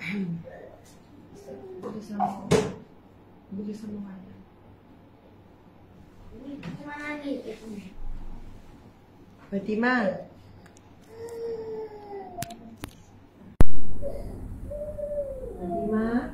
Boleh sama mana? Macam mana ni? Fatimah. Fatimah.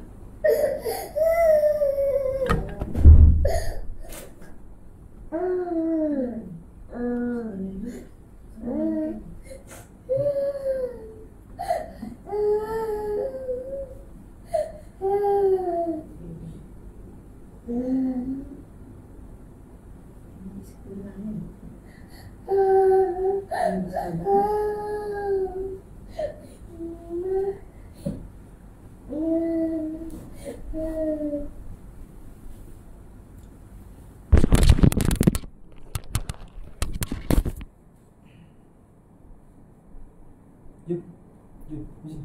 Jom, jom, jom.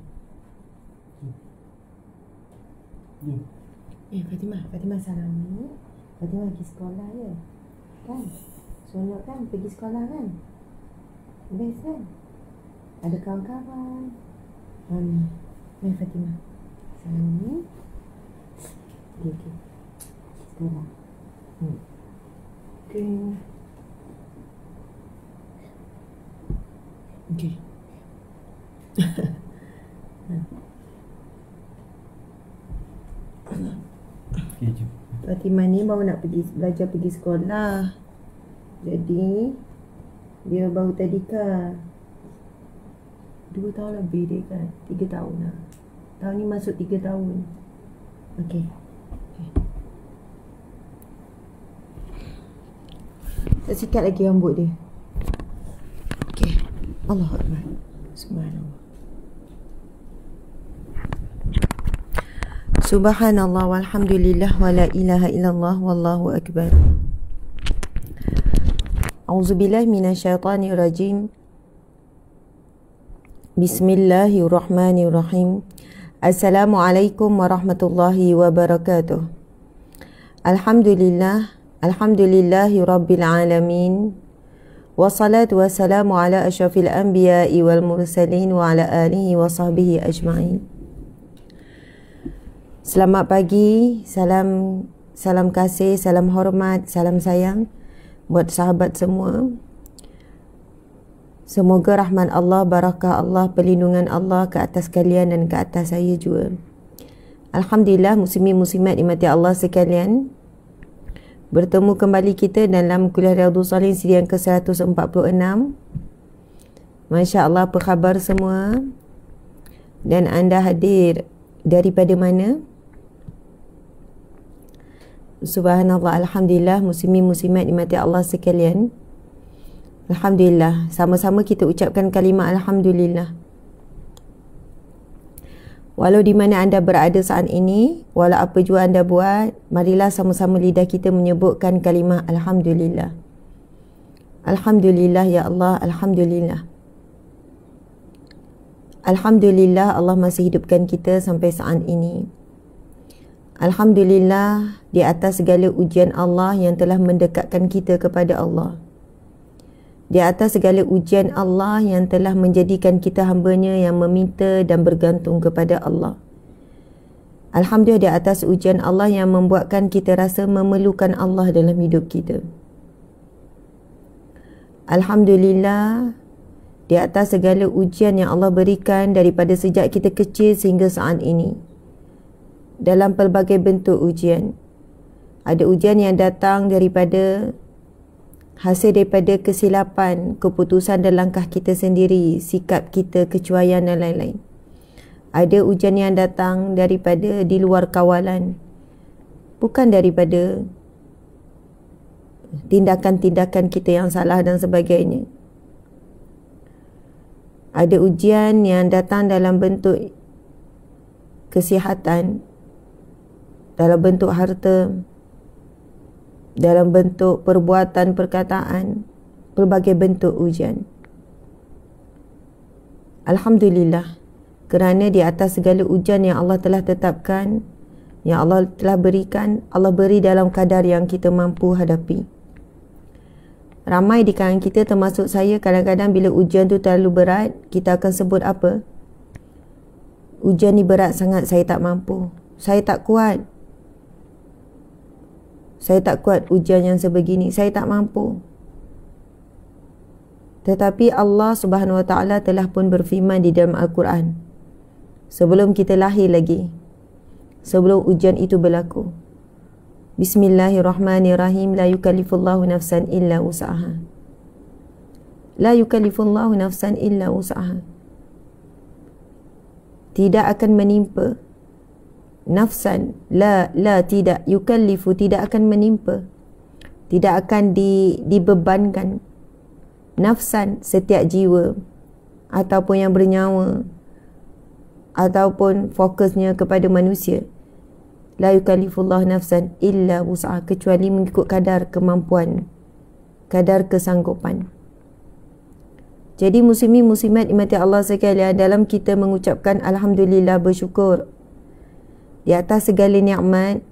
Fatimah salam ni. Fatimah pergi sekolah je. Kan? Seronok kan pergi sekolah kan? Best kan? Ada kawan-kawan. Mari Fatimah. Salam ni. Okay. Sekolah. Okay. Okay, jom. Fatimah ni baru nak belajar pergi sekolah. Jadi dia baru tadika 2 tahun lebih dia kan. 3 tahun lah. Tahun ni masuk 3 tahun. Okay. Saya sikat lagi rambut dia. Okay. Allahu Akbar. Subhanallah. Subhanallah walhamdulillah wa la ilaha illallah wallahu akbar. A'udzubillahi minasyaitonir rajim. Bismillahirrahmanirrahim. Assalamualaikum warahmatullahi wabarakatuh. Alhamdulillahi rabbil alamin. Wassalatu wassalamu ala asyrafil anbiya'i wal mursalin wa ala alihi wa sahbihi ajma'in. Selamat pagi, salam kasih, salam hormat, salam sayang buat sahabat semua. Semoga rahmat Allah, barakah Allah, perlindungan Allah ke atas kalian dan ke atas saya juga. Alhamdulillah, muslimin muslimat dimati Allah sekalian. Bertemu kembali kita dalam kuliah Riyadhus Shalihin siri yang ke-146. Masya Allah, apa khabar semua? Dan anda hadir daripada mana? Subhanallah, alhamdulillah, muslimin muslimat dimati Allah sekalian. Alhamdulillah, sama-sama kita ucapkan kalimah alhamdulillah. Walau di mana anda berada saat ini, walau apa jua anda buat, marilah sama-sama lidah kita menyebutkan kalimah alhamdulillah. Alhamdulillah ya Allah, alhamdulillah. Alhamdulillah Allah masih hidupkan kita sampai saat ini. Alhamdulillah di atas segala ujian Allah yang telah mendekatkan kita kepada Allah. Di atas segala ujian Allah yang telah menjadikan kita hamba-Nya yang meminta dan bergantung kepada Allah. Alhamdulillah di atas ujian Allah yang membuatkan kita rasa memerlukan Allah dalam hidup kita. Alhamdulillah di atas segala ujian yang Allah berikan daripada sejak kita kecil sehingga saat ini. Dalam pelbagai bentuk ujian. Ada ujian yang datang daripada hasil daripada kesilapan, keputusan dan langkah kita sendiri, sikap kita, kecuaian dan lain-lain. Ada ujian yang datang daripada di luar kawalan. Bukan daripada tindakan-tindakan kita yang salah dan sebagainya. Ada ujian yang datang dalam bentuk kesihatan, dalam bentuk harta, dalam bentuk perbuatan, perkataan, pelbagai bentuk ujian. Alhamdulillah, kerana di atas segala ujian yang Allah telah tetapkan, yang Allah telah berikan, Allah beri dalam kadar yang kita mampu hadapi. Ramai di kalangan kita, termasuk saya, kadang-kadang bila ujian tu terlalu berat, kita akan sebut apa? ujian ni berat sangat, saya tak mampu, saya tak kuat. Saya tak kuat ujian yang sebegini, saya tak mampu. Tetapi Allah Subhanahu Wa Taala telah pun berfirman di dalam Al-Quran, sebelum kita lahir lagi, sebelum ujian itu berlaku, Bismillahirrahmanirrahim. La yukallifullahu nafsan illa usaha. La yukallifullahu nafsan illa usaha. Tidak akan menimpa nafsan, tidak yukallifu, tidak akan menimpa, tidak akan dibebankan nafsan, setiap jiwa ataupun yang bernyawa ataupun fokusnya kepada manusia, la yukallifullahu nafsan illa wus'aha, kecuali mengikut kadar kemampuan, kadar kesanggupan. Jadi muslimin muslimat dimati Allah sekalian, dalam kita mengucapkan alhamdulillah, bersyukur di atas segala nikmat,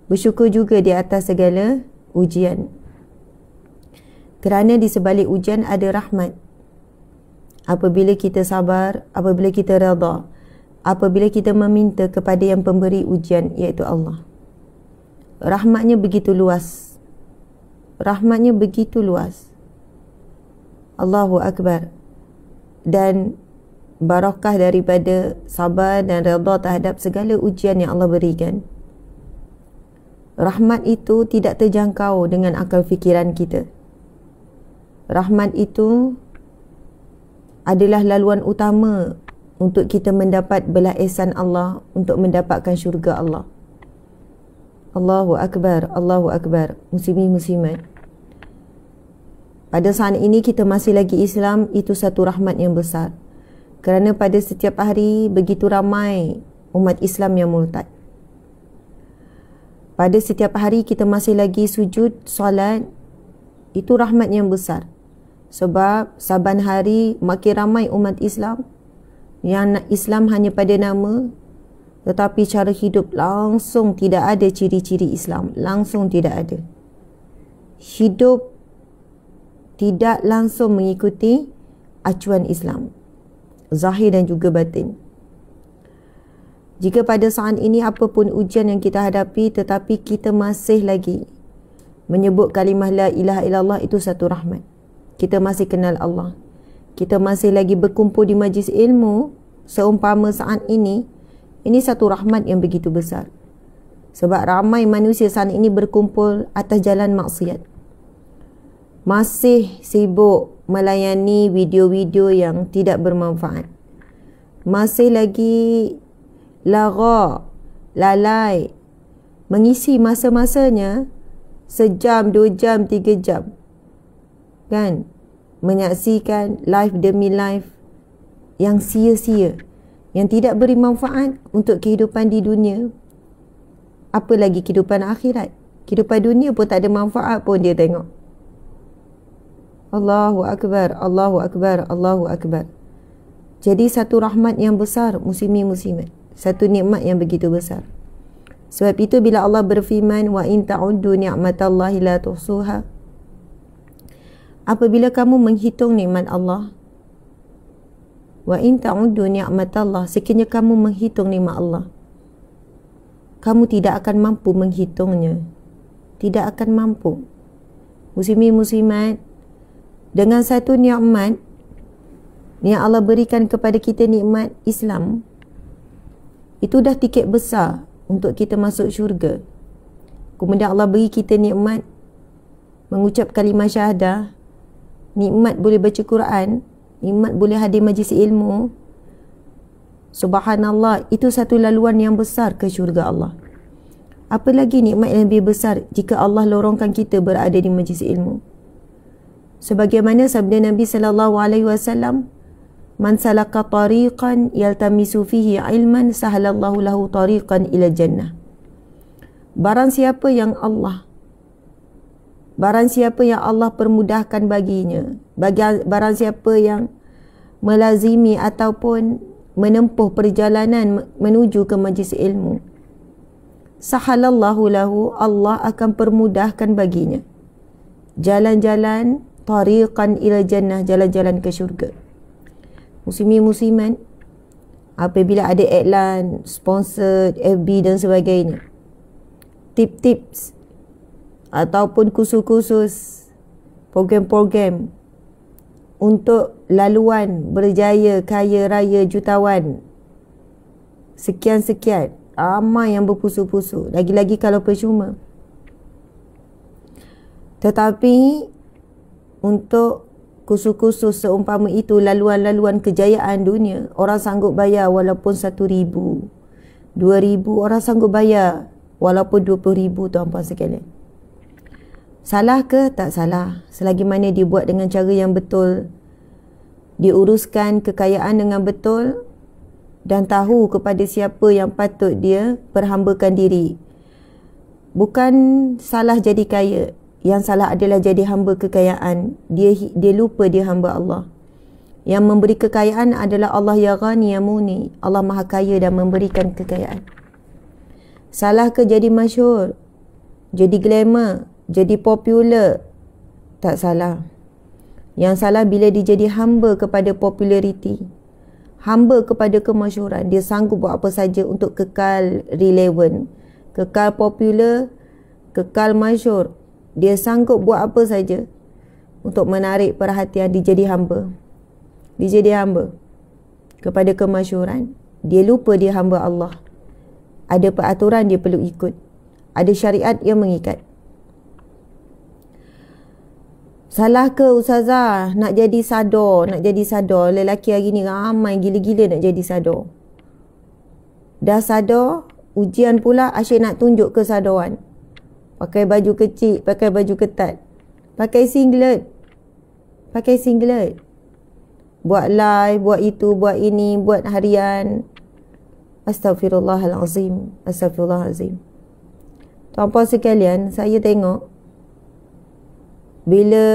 bersyukur juga di atas segala ujian. Kerana di sebalik ujian ada rahmat. Apabila kita sabar, apabila kita redha, apabila kita meminta kepada yang pemberi ujian, iaitu Allah. Rahmatnya begitu luas. Rahmatnya begitu luas. Allahu Akbar. Dan barakah daripada sabar dan redha terhadap segala ujian yang Allah berikan. Rahmat itu tidak terjangkau dengan akal fikiran kita. Rahmat itu adalah laluan utama untuk kita mendapat belas ihsan Allah, untuk mendapatkan syurga Allah. Allahu Akbar, Allahu Akbar. Muslimin muslimat, pada saat ini kita masih lagi Islam, itu satu rahmat yang besar. Kerana pada setiap hari begitu ramai umat Islam yang murtad. Pada setiap hari kita masih lagi sujud, solat, itu rahmat yang besar. Sebab saban hari makin ramai umat Islam yang Islam hanya pada nama, tetapi cara hidup langsung tidak ada ciri-ciri Islam. Langsung tidak ada. Hidup tidak langsung mengikuti acuan Islam, zahir dan juga batin. Jika pada saat ini apapun ujian yang kita hadapi, tetapi kita masih lagi menyebut kalimah la ilaha illallah, itu satu rahmat. Kita masih kenal Allah, kita masih lagi berkumpul di majlis ilmu seumpama saat ini satu rahmat yang begitu besar. Sebab ramai manusia saat ini berkumpul atas jalan maksiat, masih sibuk melayani video-video yang tidak bermanfaat, masih lagi lalai mengisi masa-masanya sejam, 2 jam, 3 jam, kan, menyaksikan live demi live yang sia-sia, yang tidak beri manfaat untuk kehidupan di dunia, apa lagi kehidupan akhirat. Kehidupan dunia pun tak ada manfaat pun dia tengok. Allahu Akbar, Allahu Akbar, Allahu Akbar. Jadi satu rahmat yang besar, muslimin muslimat, satu nikmat yang begitu besar. Sebab itu bila Allah berfirman, wa in ta'uddu ni'matallahi la tuhsuha, apabila kamu menghitung nikmat Allah, wa in ta'uddu ni'matallah, sekiranya kamu menghitung nikmat Allah, kamu tidak akan mampu menghitungnya. Tidak akan mampu. Muslimin muslimat, dengan satu nikmat yang Allah berikan kepada kita, nikmat Islam, itu dah tiket besar untuk kita masuk syurga. Kemudian Allah beri kita nikmat mengucap kalimah syahadah, nikmat boleh baca Quran, nikmat boleh hadir majlis ilmu. Subhanallah, itu satu laluan yang besar ke syurga Allah. Apa lagi nikmat yang lebih besar jika Allah lorongkan kita berada di majlis ilmu? Sebagaimana sabda Nabi SAW, man salaka tariqan yaltamisu fihi ilman sahalallahu lahu tariqan ila jannah. Barang siapa yang Allah permudahkan baginya, barang siapa yang melazimi ataupun menempuh perjalanan menuju ke majlis ilmu, sahalallahu lahu, Allah akan permudahkan baginya jalan-jalan tariqan ila jannah, jalan-jalan ke syurga. Muslimin muslimat, apabila ada iklan, sponsor, FB dan sebagainya. Tips-tips ataupun kursus-kursus, program-program untuk laluan berjaya, kaya raya, jutawan. Sekian-sekian. Ramai yang berpusu-pusu. Lagi-lagi kalau percuma. Tetapi untuk kursus-kursus seumpama itu, laluan-laluan kejayaan dunia, orang sanggup bayar walaupun 1,000, 2,000, orang sanggup bayar walaupun 20,000, tuan-puan sekalian. Salah ke? Tak salah. Selagi mana dia buat dengan cara yang betul, dia uruskan kekayaan dengan betul dan tahu kepada siapa yang patut dia perhambakan diri. Bukan salah jadi kaya, yang salah adalah jadi hamba kekayaan. Dia lupa dia hamba Allah. Yang memberi kekayaan adalah Allah, ya Ghani ya Muni. Allah Maha Kaya dan memberikan kekayaan. Salah ke jadi masyhur, jadi glamour, jadi popular? Tak salah. Yang salah bila dia jadi hamba kepada populariti, hamba kepada kemasyhuran. Dia sanggup buat apa saja untuk kekal relevan, kekal popular, kekal masyhur. Dia sanggup buat apa saja untuk menarik perhatian. Dia jadi hamba. Dia jadi hamba kepada kemasyhuran. Dia lupa dia hamba Allah. Ada peraturan dia perlu ikut. Ada syariat yang mengikat. Salah ke ustazah nak jadi sador? Nak jadi sador. Lelaki hari ni ramai gila-gila nak jadi sador. Dah sador, ujian pula asyik nak tunjuk kesadoran. Pakai baju kecil, pakai baju ketat, pakai singlet, pakai singlet. Buat live, buat itu, buat ini, buat harian. Astaghfirullahalazim, astaghfirullahalazim. Tuan-puan sekalian, saya tengok bila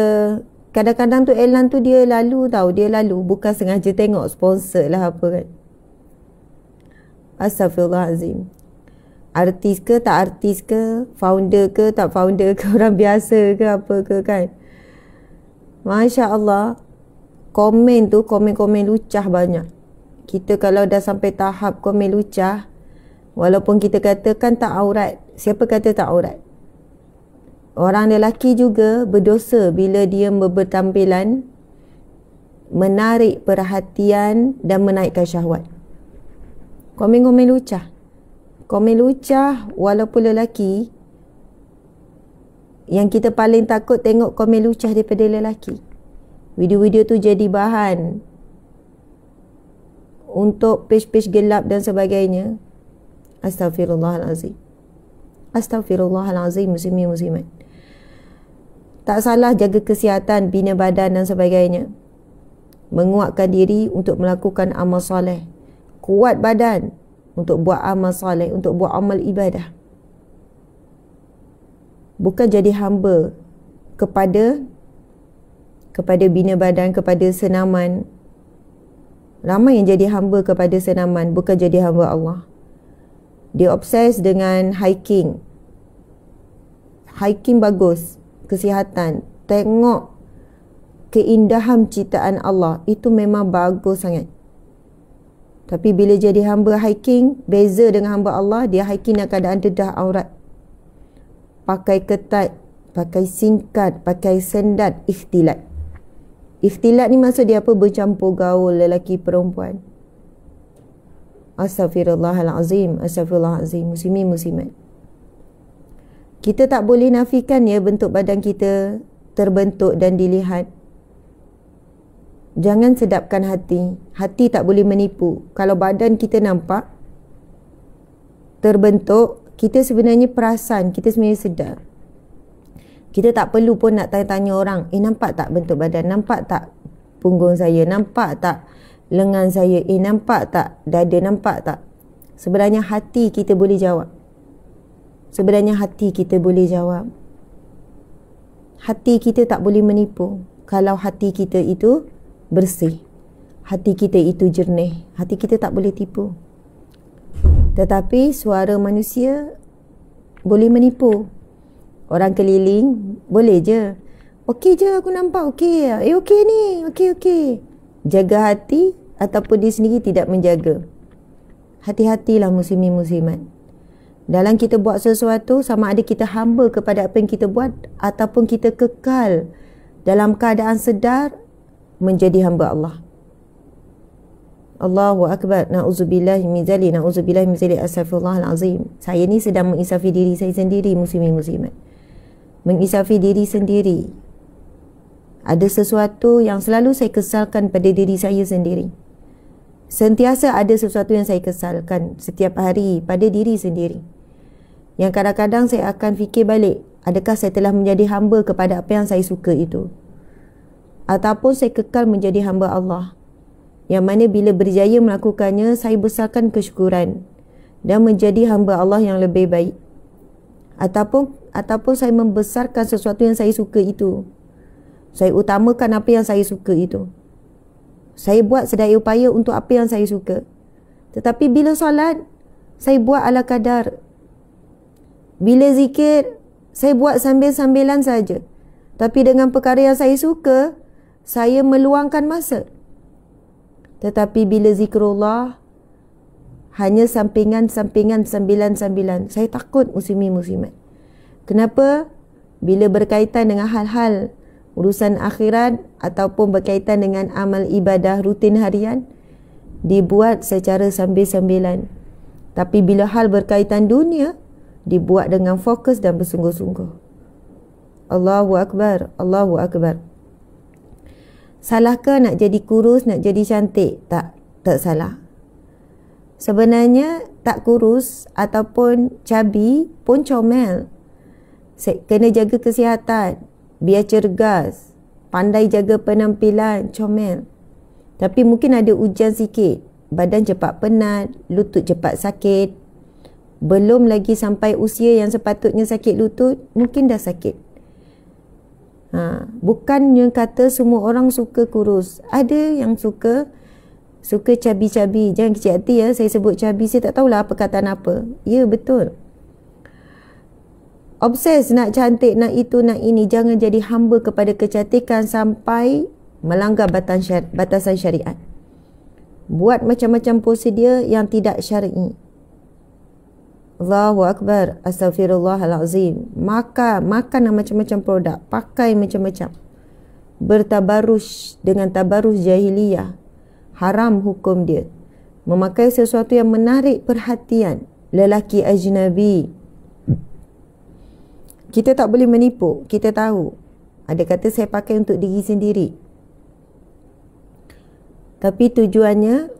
kadang-kadang tu iklan tu dia lalu tau, dia lalu bukan sengaja tengok sponsor lah apa kan. Astaghfirullahalazim. Artis ke tak artis ke, founder ke tak founder ke, orang biasa ke apa ke kan. Masya Allah, komen tu komen-komen lucah banyak. Kita kalau dah sampai tahap komen lucah, walaupun kita katakan tak aurat, siapa kata tak aurat? Orang lelaki juga berdosa bila dia bertampilan menarik perhatian dan menaikkan syahwat. Komen-komen lucah. Komen lucah walaupun lelaki, yang kita paling takut tengok komen lucah daripada lelaki. Video-video tu jadi bahan untuk page-page gelap dan sebagainya. Astaghfirullahalazim. Astaghfirullahalazim, muslimin muslimat. Tak salah jaga kesihatan, bina badan dan sebagainya. Menguatkan diri untuk melakukan amal soleh. Kuat badan untuk buat amal soleh, untuk buat amal ibadah. Bukan jadi hamba kepada bina badan, kepada senaman. Ramai yang jadi hamba kepada senaman, bukan jadi hamba Allah. Dia obses dengan hiking. Hiking bagus, kesihatan. Tengok keindahan ciptaan Allah, itu memang bagus sangat. Tapi bila jadi hamba hiking, beza dengan hamba Allah, dia hiking dalam keadaan dedah aurat. Pakai ketat, pakai singkat, pakai sendat, ikhtilat. Ikhtilat ni maksud dia apa? Bercampur gaul lelaki perempuan. Astaghfirullahalazim, astaghfirullahalazim, muslimin muslimat. Kita tak boleh nafikan ya bentuk badan kita terbentuk dan dilihat. Jangan sedapkan hati. Hati tak boleh menipu. Kalau badan kita nampak terbentuk, kita sebenarnya perasan, kita sebenarnya sedar. Kita tak perlu pun nak tanya-tanya orang, nampak tak bentuk badan? Nampak tak punggung saya? Nampak tak lengan saya? Nampak tak dada? Nampak tak? Sebenarnya hati kita boleh jawab. Sebenarnya hati kita boleh jawab. Hati kita tak boleh menipu. Kalau hati kita itu bersih, hati kita itu jernih, hati kita tak boleh tipu. Tetapi suara manusia boleh menipu. Orang keliling boleh je, okey je aku nampak, okey, okey ni, okey. Jaga hati ataupun dia sendiri tidak menjaga. hati-hatilah muslimin muslimat. Dalam kita buat sesuatu, sama ada kita hamba kepada apa yang kita buat ataupun kita kekal dalam keadaan sedar menjadi hamba Allah. Allahu Akbar. Na'udzubillahi min zalik, na'udzubillahi min zalik, astaghfirullahalazim. Saya ni sedang mengisafi diri saya sendiri, muslimin muslimat. Mengisafi diri sendiri. Ada sesuatu yang selalu saya kesalkan pada diri saya sendiri. Sentiasa ada sesuatu yang saya kesalkan setiap hari pada diri sendiri. Yang kadang-kadang saya akan fikir balik, adakah saya telah menjadi hamba kepada apa yang saya suka itu? Ataupun saya kekal menjadi hamba Allah, yang mana bila berjaya melakukannya, saya besarkan kesyukuran dan menjadi hamba Allah yang lebih baik. Ataupun saya membesarkan sesuatu yang saya suka itu. Saya utamakan apa yang saya suka itu. Saya buat sedaya upaya untuk apa yang saya suka. Tetapi bila solat, saya buat ala kadar. Bila zikir, saya buat sambil-sambilan saja. Tapi dengan perkara yang saya suka, saya meluangkan masa. Tetapi bila zikrullah, hanya sampingan-sampingan, sambilan-sambilan. Saya takut muslimin muslimat. Kenapa? Bila berkaitan dengan hal-hal urusan akhirat ataupun berkaitan dengan amal ibadah rutin harian, dibuat secara sambil-sambilan. Tapi bila hal berkaitan dunia, dibuat dengan fokus dan bersungguh-sungguh. Allahu Akbar, Allahu Akbar. Salahkah nak jadi kurus, nak jadi cantik? Tak salah. Sebenarnya tak kurus ataupun cabi pun comel. Kena jaga kesihatan, biar cergas, pandai jaga penampilan, comel. Tapi mungkin ada ujian sikit, badan cepat penat, lutut cepat sakit. Belum lagi sampai usia yang sepatutnya sakit lutut, mungkin dah sakit. Bukannya kata semua orang suka kurus. Ada yang suka cabi-cabi. Jangan kecil hati ya, saya sebut cabi, saya tak tahulah apa kataan apa. Ya, betul. Obses nak cantik, nak itu, nak ini. Jangan jadi hamba kepada kecantikan sampai melanggar batasan syariat. Buat macam-macam prosedur yang tidak syar'i. Allahu Akbar, astaghfirullahalazim. Makan macam-macam produk, pakai macam-macam. Bertabarus dengan tabarus jahiliyah. Haram hukum dia. Memakai sesuatu yang menarik perhatian lelaki ajnabi. Kita tak boleh menipu, kita tahu. Ada kata saya pakai untuk diri sendiri. Tapi tujuannya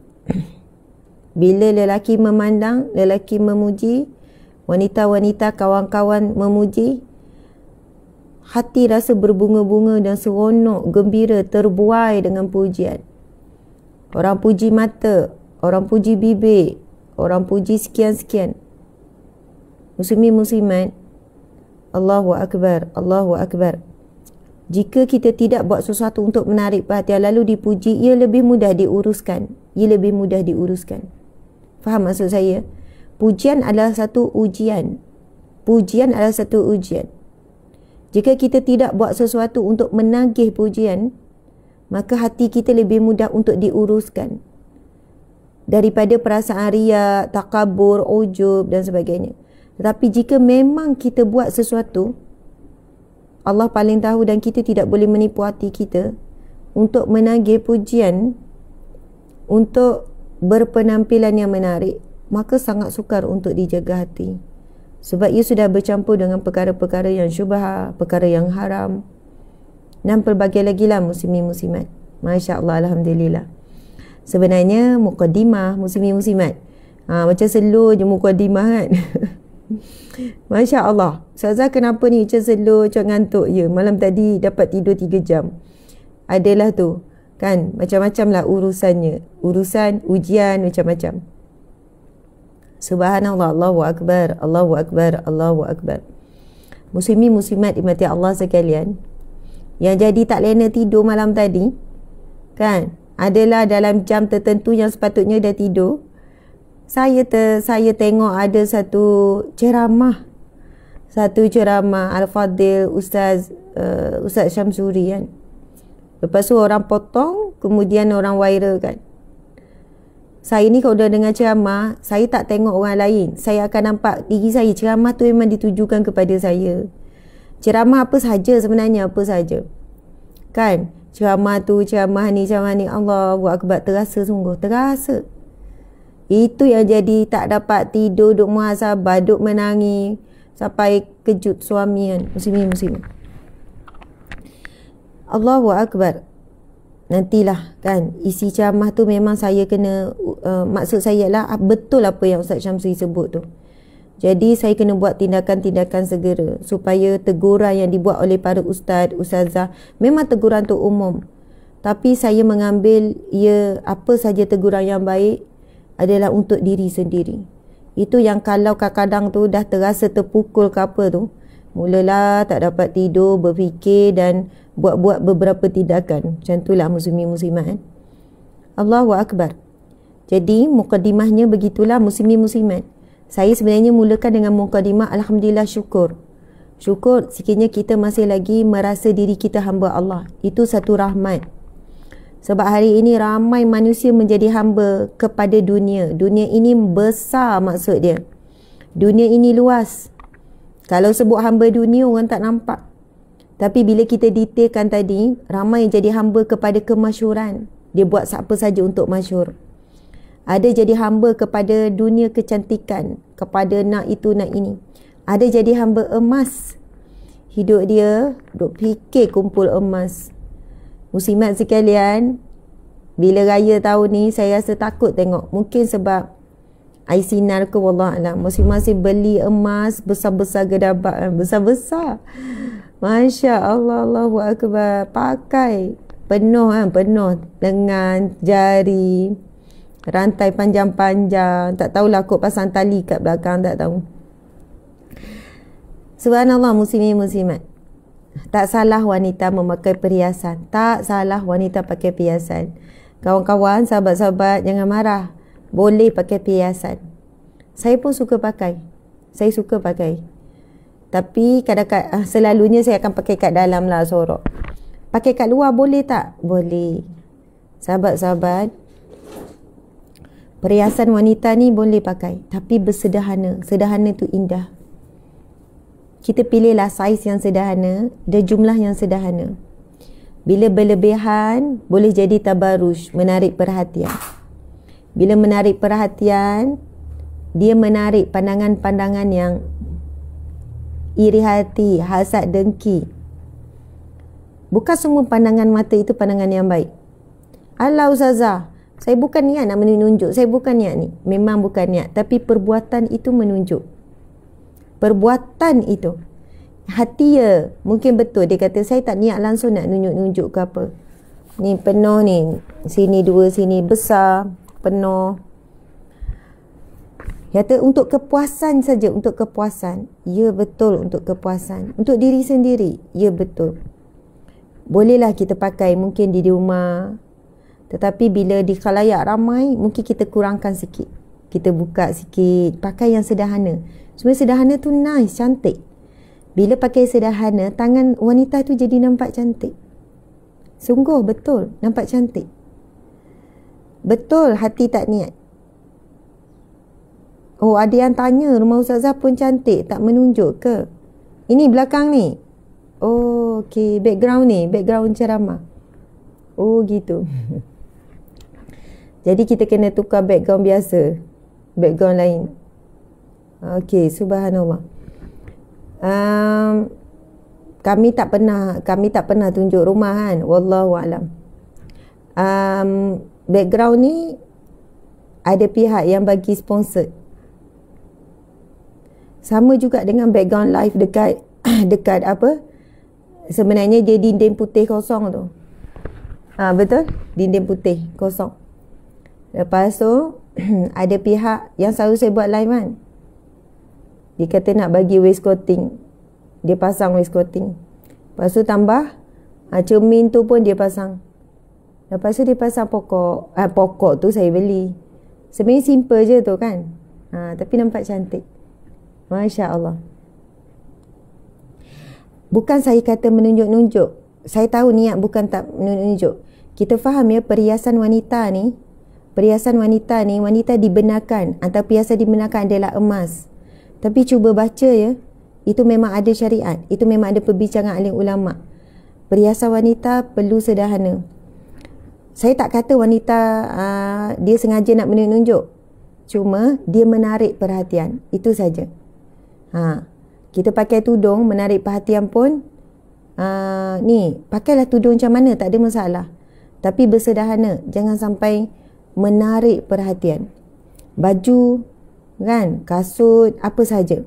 bila lelaki memandang, lelaki memuji, wanita-wanita kawan-kawan memuji, hati rasa berbunga-bunga dan seronok, gembira, terbuai dengan pujian. Orang puji mata, orang puji bibir, orang puji sekian-sekian. Muslimin muslimat, Allahu Akbar, Allahu Akbar. Jika kita tidak buat sesuatu untuk menarik perhatian lalu dipuji, ia lebih mudah diuruskan. Ia lebih mudah diuruskan. Faham maksud saya? Pujian adalah satu ujian. Pujian adalah satu ujian. Jika kita tidak buat sesuatu untuk menagih pujian, maka hati kita lebih mudah untuk diuruskan daripada perasaan riak, takabur, ujub dan sebagainya. Tetapi jika memang kita buat sesuatu, Allah paling tahu dan kita tidak boleh menipu hati kita untuk menagih pujian, untuk berpenampilan yang menarik, maka sangat sukar untuk dijaga hati. Sebab ia sudah bercampur dengan perkara-perkara yang syubhah, perkara yang haram dan pelbagai lagi lah muslimin muslimat. Masya Allah, Alhamdulillah. Sebenarnya muqaddimah muslimin muslimat, macam slow je muqaddimah kan. Masya Allah. Ustazah kenapa ni macam slow, macam ngantuk je. Malam tadi dapat tidur 3 jam. Adalah tu kan, macam-macam lah urusannya. Urusan, ujian, macam-macam. Subhanallah, Allahu Akbar, Allahu Akbar, Allahu Akbar. Muslimin muslimat dimati Allah sekalian, yang jadi tak lena tidur malam tadi kan, adalah dalam jam tertentu yang sepatutnya dah tidur. Saya tengok ada satu ceramah Al-Fadil Ustaz Syamsuri kan. Lepas tu orang potong, kemudian orang viral kan. Saya ni kalau dah dengar ceramah, saya tak tengok orang lain. Saya akan nampak diri saya. Ceramah tu memang ditujukan kepada saya. Ceramah apa saja sebenarnya, apa saja. Kan? Ceramah tu, ceramah ni, Allahu Akbar. Terasa sungguh, terasa. Itu yang jadi tak dapat tidur, duk muhasabah, duk menangis. Sampai kejut suami kan. Muslimin. Allahu Akbar. Nantilah kan isi ceramah tu memang saya kena maksud saya lah betul apa yang Ustaz Syamsi sebut tu. Jadi saya kena buat tindakan-tindakan segera supaya teguran yang dibuat oleh para ustaz, ustazah memang teguran tu umum. Tapi saya mengambil apa saja teguran yang baik adalah untuk diri sendiri. Itu yang kalau kadang-kadang tu dah terasa terpukul ke apa tu, mulalah tak dapat tidur, berfikir dan buat beberapa tindakan. Macam itulah muslimin-muslimat. Allahu Akbar. Jadi mukadimahnya begitulah muslimin-muslimat. Saya sebenarnya mulakan dengan mukadimah alhamdulillah syukur. Syukur sekiranya kita masih lagi merasa diri kita hamba Allah. Itu satu rahmat. Sebab hari ini ramai manusia menjadi hamba kepada dunia. Dunia ini besar maksud dia. Dunia ini luas. Kalau sebut hamba dunia orang tak nampak. Tapi bila kita detailkan tadi, ramai jadi hamba kepada kemasyhuran. Dia buat apa saja untuk masyhur. Ada jadi hamba kepada dunia kecantikan, kepada nak itu nak ini. Ada jadi hamba emas. Hidup dia duk fikir kumpul emas. Muslimat sekalian, bila raya tahun ni saya rasa takut tengok. Mungkin sebab Aisinar ke wallahualam. Masing-masing beli emas besar-besar gedabak, besar-besar. Masya Allah, Allahu Akbar. Pakai penuh penuh lengan, jari, rantai panjang-panjang. Tak tahulah kot pasang tali kat belakang, tak tahu. Subhanallah muslimin muslimat. Tak salah wanita memakai perhiasan. Tak salah wanita pakai perhiasan. Kawan-kawan, sahabat-sahabat, jangan marah. Boleh pakai perhiasan. Saya pun suka pakai. Saya suka pakai. Tapi kadang-kadang selalunya saya akan pakai kat dalam lah sorok. Pakai kat luar boleh tak? Boleh. Sahabat-sahabat, perhiasan wanita ni boleh pakai. Tapi bersederhana. Sederhana tu indah. Kita pilihlah saiz yang sederhana dan jumlah yang sederhana. Bila berlebihan, boleh jadi tabaruj, menarik perhatian. Bila menarik perhatian, dia menarik pandangan-pandangan yang iri hati, hasad, dengki. Bukan semua pandangan mata itu pandangan yang baik. Alah Ustazah, saya bukan niat nak menunjuk. Saya bukan niat ni. Memang bukan niat. Tapi perbuatan itu menunjuk. Perbuatan itu. Hati ya, mungkin betul. Dia kata, saya tak niat langsung nak nunjuk-nunjuk ke apa. Ni penuh ni. Sini dua, sini besar. Penuh. Kata untuk kepuasan saja, untuk kepuasan. Ya betul, untuk kepuasan. Untuk diri sendiri. Ya betul. Bolehlah kita pakai mungkin di rumah. Tetapi bila di khalayak ramai, mungkin kita kurangkan sikit. Kita buka sikit. Pakai yang sederhana. Sebenarnya sederhana tu nice, cantik. Bila pakai sederhana, tangan wanita tu jadi nampak cantik. Sungguh betul, nampak cantik. Betul hati tak niat. Oh, ada yang tanya rumah Ustazah pun cantik, tak menunjuk ke? Ini belakang ni. Oh, okey. Background ni, background ceramah. Oh, gitu. Jadi kita kena tukar background biasa. Background lain. Okey, subhanallah. Kami tak pernah tunjuk rumah kan. Wallahu a'lam. Background ni ada pihak yang bagi sponsor. Sama juga dengan background live dekat apa? Sebenarnya dia dinding putih kosong tu. Betul? Dinding putih kosong. Lepas tu ada pihak yang selalu saya buat live kan. Dia kata nak bagi waist coating. Dia pasang waist coating. Lepas tu tambah cermin tu pun dia pasang. Lepas tu dia pasang pokok. Pokok tu saya beli. Sebenarnya simple je tu kan. Tapi nampak cantik. Masya Allah. Bukan saya kata menunjuk-nunjuk. Saya tahu niat bukan tak menunjuk. Kita faham ya, perhiasan wanita ni perhiasan wanita ni, wanita dibenarkan, antara perhiasan dibenarkan adalah emas. Tapi cuba baca ya, itu memang ada syariat, itu memang ada perbincangan alim ulama. Perhiasan wanita perlu sederhana. Saya tak kata wanita dia sengaja nak menunjuk, cuma dia menarik perhatian, itu saja. Kita pakai tudung menarik perhatian pun, ni pakailah tudung macam mana, tak ada masalah. Tapi bersederhana, jangan sampai menarik perhatian. Baju kan, kasut, apa sahaja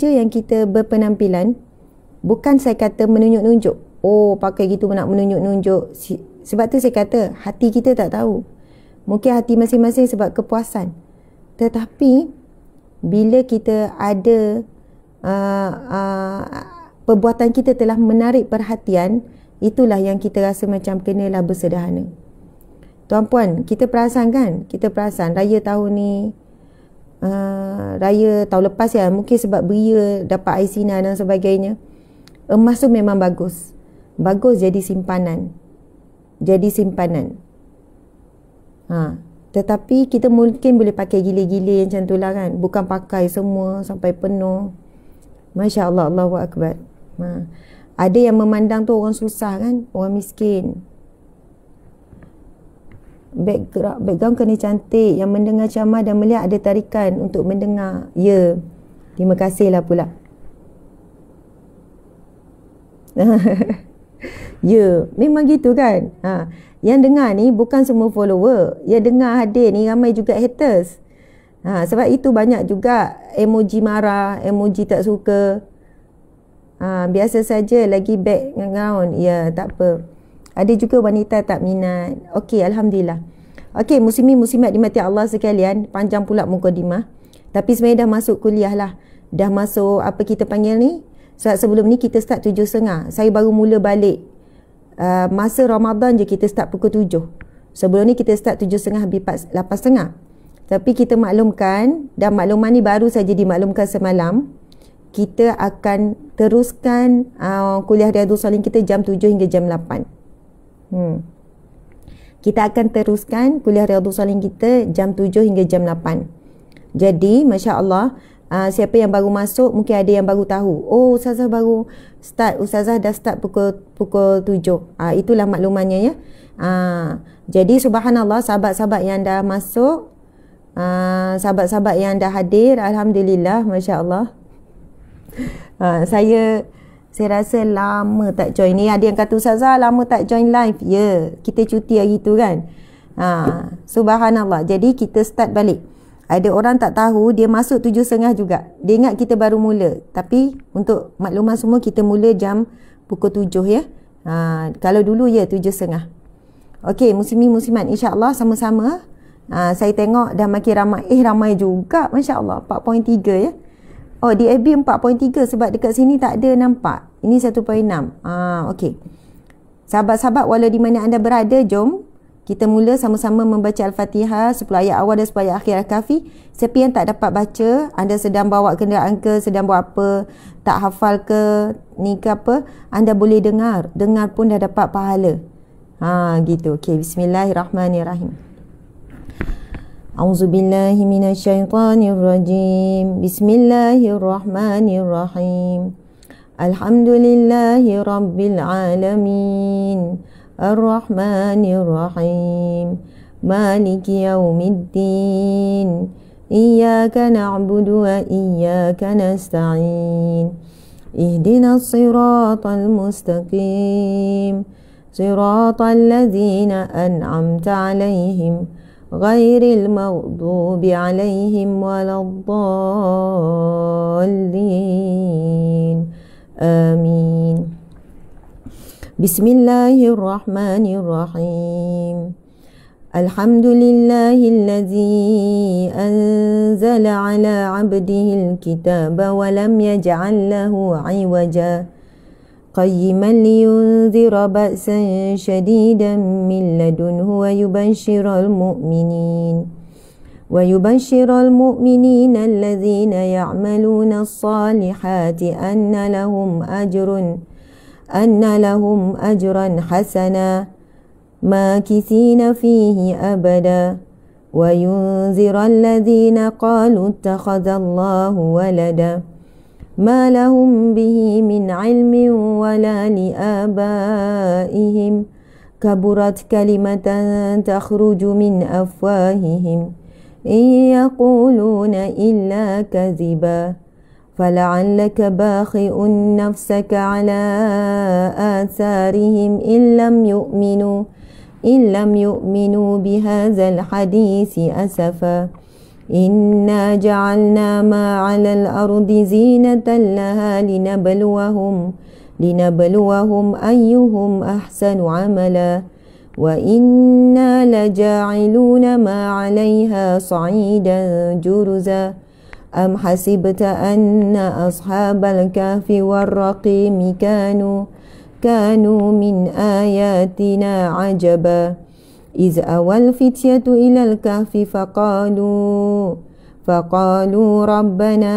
yang kita berpenampilan, bukan saya kata menunjuk-nunjuk, oh pakai gitu nak menunjuk-nunjuk. Sebab tu saya kata hati kita tak tahu, mungkin hati masing-masing sebab kepuasan. Tetapi bila kita ada perbuatan kita telah menarik perhatian, itulah yang kita rasa macam kenalah bersederhana. Tuan-puan, kita perasan kan? Kita perasan raya tahun ni, raya tahun lepas ya, mungkin sebab beria dapat air sinar dan sebagainya, emas tu memang bagus. Bagus jadi simpanan. Tetapi kita mungkin boleh pakai gila-gila macam tu lah kan. Bukan pakai semua sampai penuh. Masya Allah, Allahu Akbar. Ada yang memandang tu orang susah kan, orang miskin. Background kena cantik, yang mendengar ceramah dan melihat ada tarikan untuk mendengar. Ya, terima kasihlah pula. Ya, memang gitu kan. Yang dengar ni bukan semua follower, yang dengar hadir ni ramai juga haters. Sebab itu banyak juga emoji marah, emoji tak suka. Biasa saja, lagi background. Ya, tak apa. Ada juga wanita tak minat. Okey, Alhamdulillah. Okey, muslimin muslimat dimati Allah sekalian. Panjang pula mukadimah. Tapi sebenarnya dah masuk kuliah lah. Dah masuk apa kita panggil ni. Sebelum ni kita start 7.30. Saya baru mula balik. Masa Ramadan je kita start pukul 7. Sebelum ni kita start 7.30 habis 8.30. Tapi kita maklumkan, dan makluman ni baru saja dimaklumkan semalam, kita akan teruskan kuliah Riyadhus Shalihin kita jam 7 hingga jam 8. Kita akan teruskan kuliah Riyadhus Shalihin kita jam 7 hingga jam 8. Jadi, Masya Allah, siapa yang baru masuk, mungkin ada yang baru tahu. Oh, Ustazah baru start. Ustazah dah start pukul 7. Itulah maklumannya ya. Jadi, subhanallah, sahabat-sahabat yang dah masuk, sahabat-sahabat yang dah hadir, Alhamdulillah, Masya Allah. Saya rasa lama tak join ni. Ada yang kata Ustazah lama tak join live. Ya, kita cuti hari tu kan. Subhanallah. Jadi kita start balik. Ada orang tak tahu, dia masuk 7.30 juga. Dia ingat kita baru mula. Tapi untuk maklumat semua, kita mula jam pukul 7 ya. Kalau dulu ya 7.30. Okey, muslimin muslimat, insya-Allah sama-sama. Saya tengok dah makin ramai. Ramai juga, Masya-Allah. 4.3 ya. Oh, di FB 4.3 sebab dekat sini tak ada nampak. Ini 1.6. Okey. Sahabat-sahabat, walau di mana anda berada, jom kita mula sama-sama membaca Al-Fatihah 10 ayat awal dan 10 ayat akhir Al-Kahfi. Siapa yang tak dapat baca, anda sedang bawa kenderaan ke, sedang buat apa, tak hafal ke, ni ke apa, anda boleh dengar. Dengar pun dah dapat pahala. Gitu. Okey, bismillahirrahmanirrahim. A'udzubillahi minasyaitonirrajim. Bismillahirrahmanirrahim. Alhamdulillahi rabbil alamin. Ar-Rahmanir-Rahim. Maliki yaumiddin. Iyyaka na'budu wa iyyaka nasta'in. Ihdinas siratal mustaqim. Siratal ladzina an'amta 'alaihim ghairil maghdubi 'alaihim waladdallin. Amin. Bismillahirrahmanirrahim. Alhamdulillahilladzi anzala ala 'abdihil kitaba wa lam yaj'al lahu 'iwaja qayyiman liyunzira ba'san shadidan min ladunhu wa yubashshiral mu'minin alladhina ya'maluna as-salihati anna lahum ajran hasana ماكثين فيه أبدا وينذر الذين قالوا اتخذ الله ولدا ما لهم به من علم ولا لآبائهم كبرت كلمة تخرج من أفواههم إن يقولون إلا كذبا فلعلك باخئ نفسك على آثارهم إن لم يؤمنوا بهذا الحديث أسفا إنا جعلنا ما على الأرض زينة لها لنبلوهم أيهم أحسن عملا وإنا لجاعلون ما عليها صعيدا جرزا أم حسبت أن أصحاب الكهف والرقيم كانوا من آياتنا عجبا إذ أوى الفتية إلى الكهف فقالوا ربنا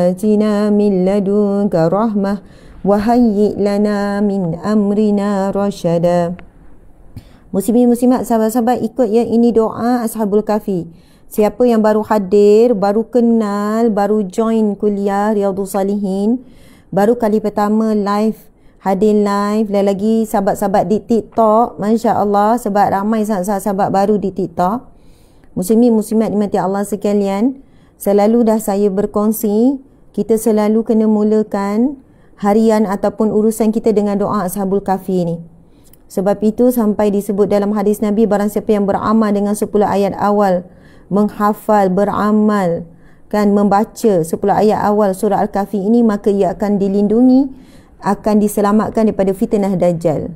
آتنا من لدنك رحمة وهيئ لنا من أمرنا رشدا. Muslimin muslimat, sahabat-sahabat, ikut ya, ini doa Ashabul Kahfi. Siapa yang baru hadir, baru kenal, baru join kuliah Riyadhus Salihin, baru kali pertama hadir live, dan lagi sahabat-sahabat di TikTok, Masya Allah, sebab ramai sahabat-sahabat baru di TikTok. Muslimin muslimat dimati Allah sekalian, selalu dah saya berkongsi, kita selalu kena mulakan harian ataupun urusan kita dengan doa Ashabul Kahfi ni. Sebab itu sampai disebut dalam hadis Nabi, barang siapa yang beramal dengan 10 ayat awal, menghafal, beramal, kan, membaca 10 ayat awal surah Al-Kahfi ini, maka ia akan dilindungi, akan diselamatkan daripada fitnah Dajjal.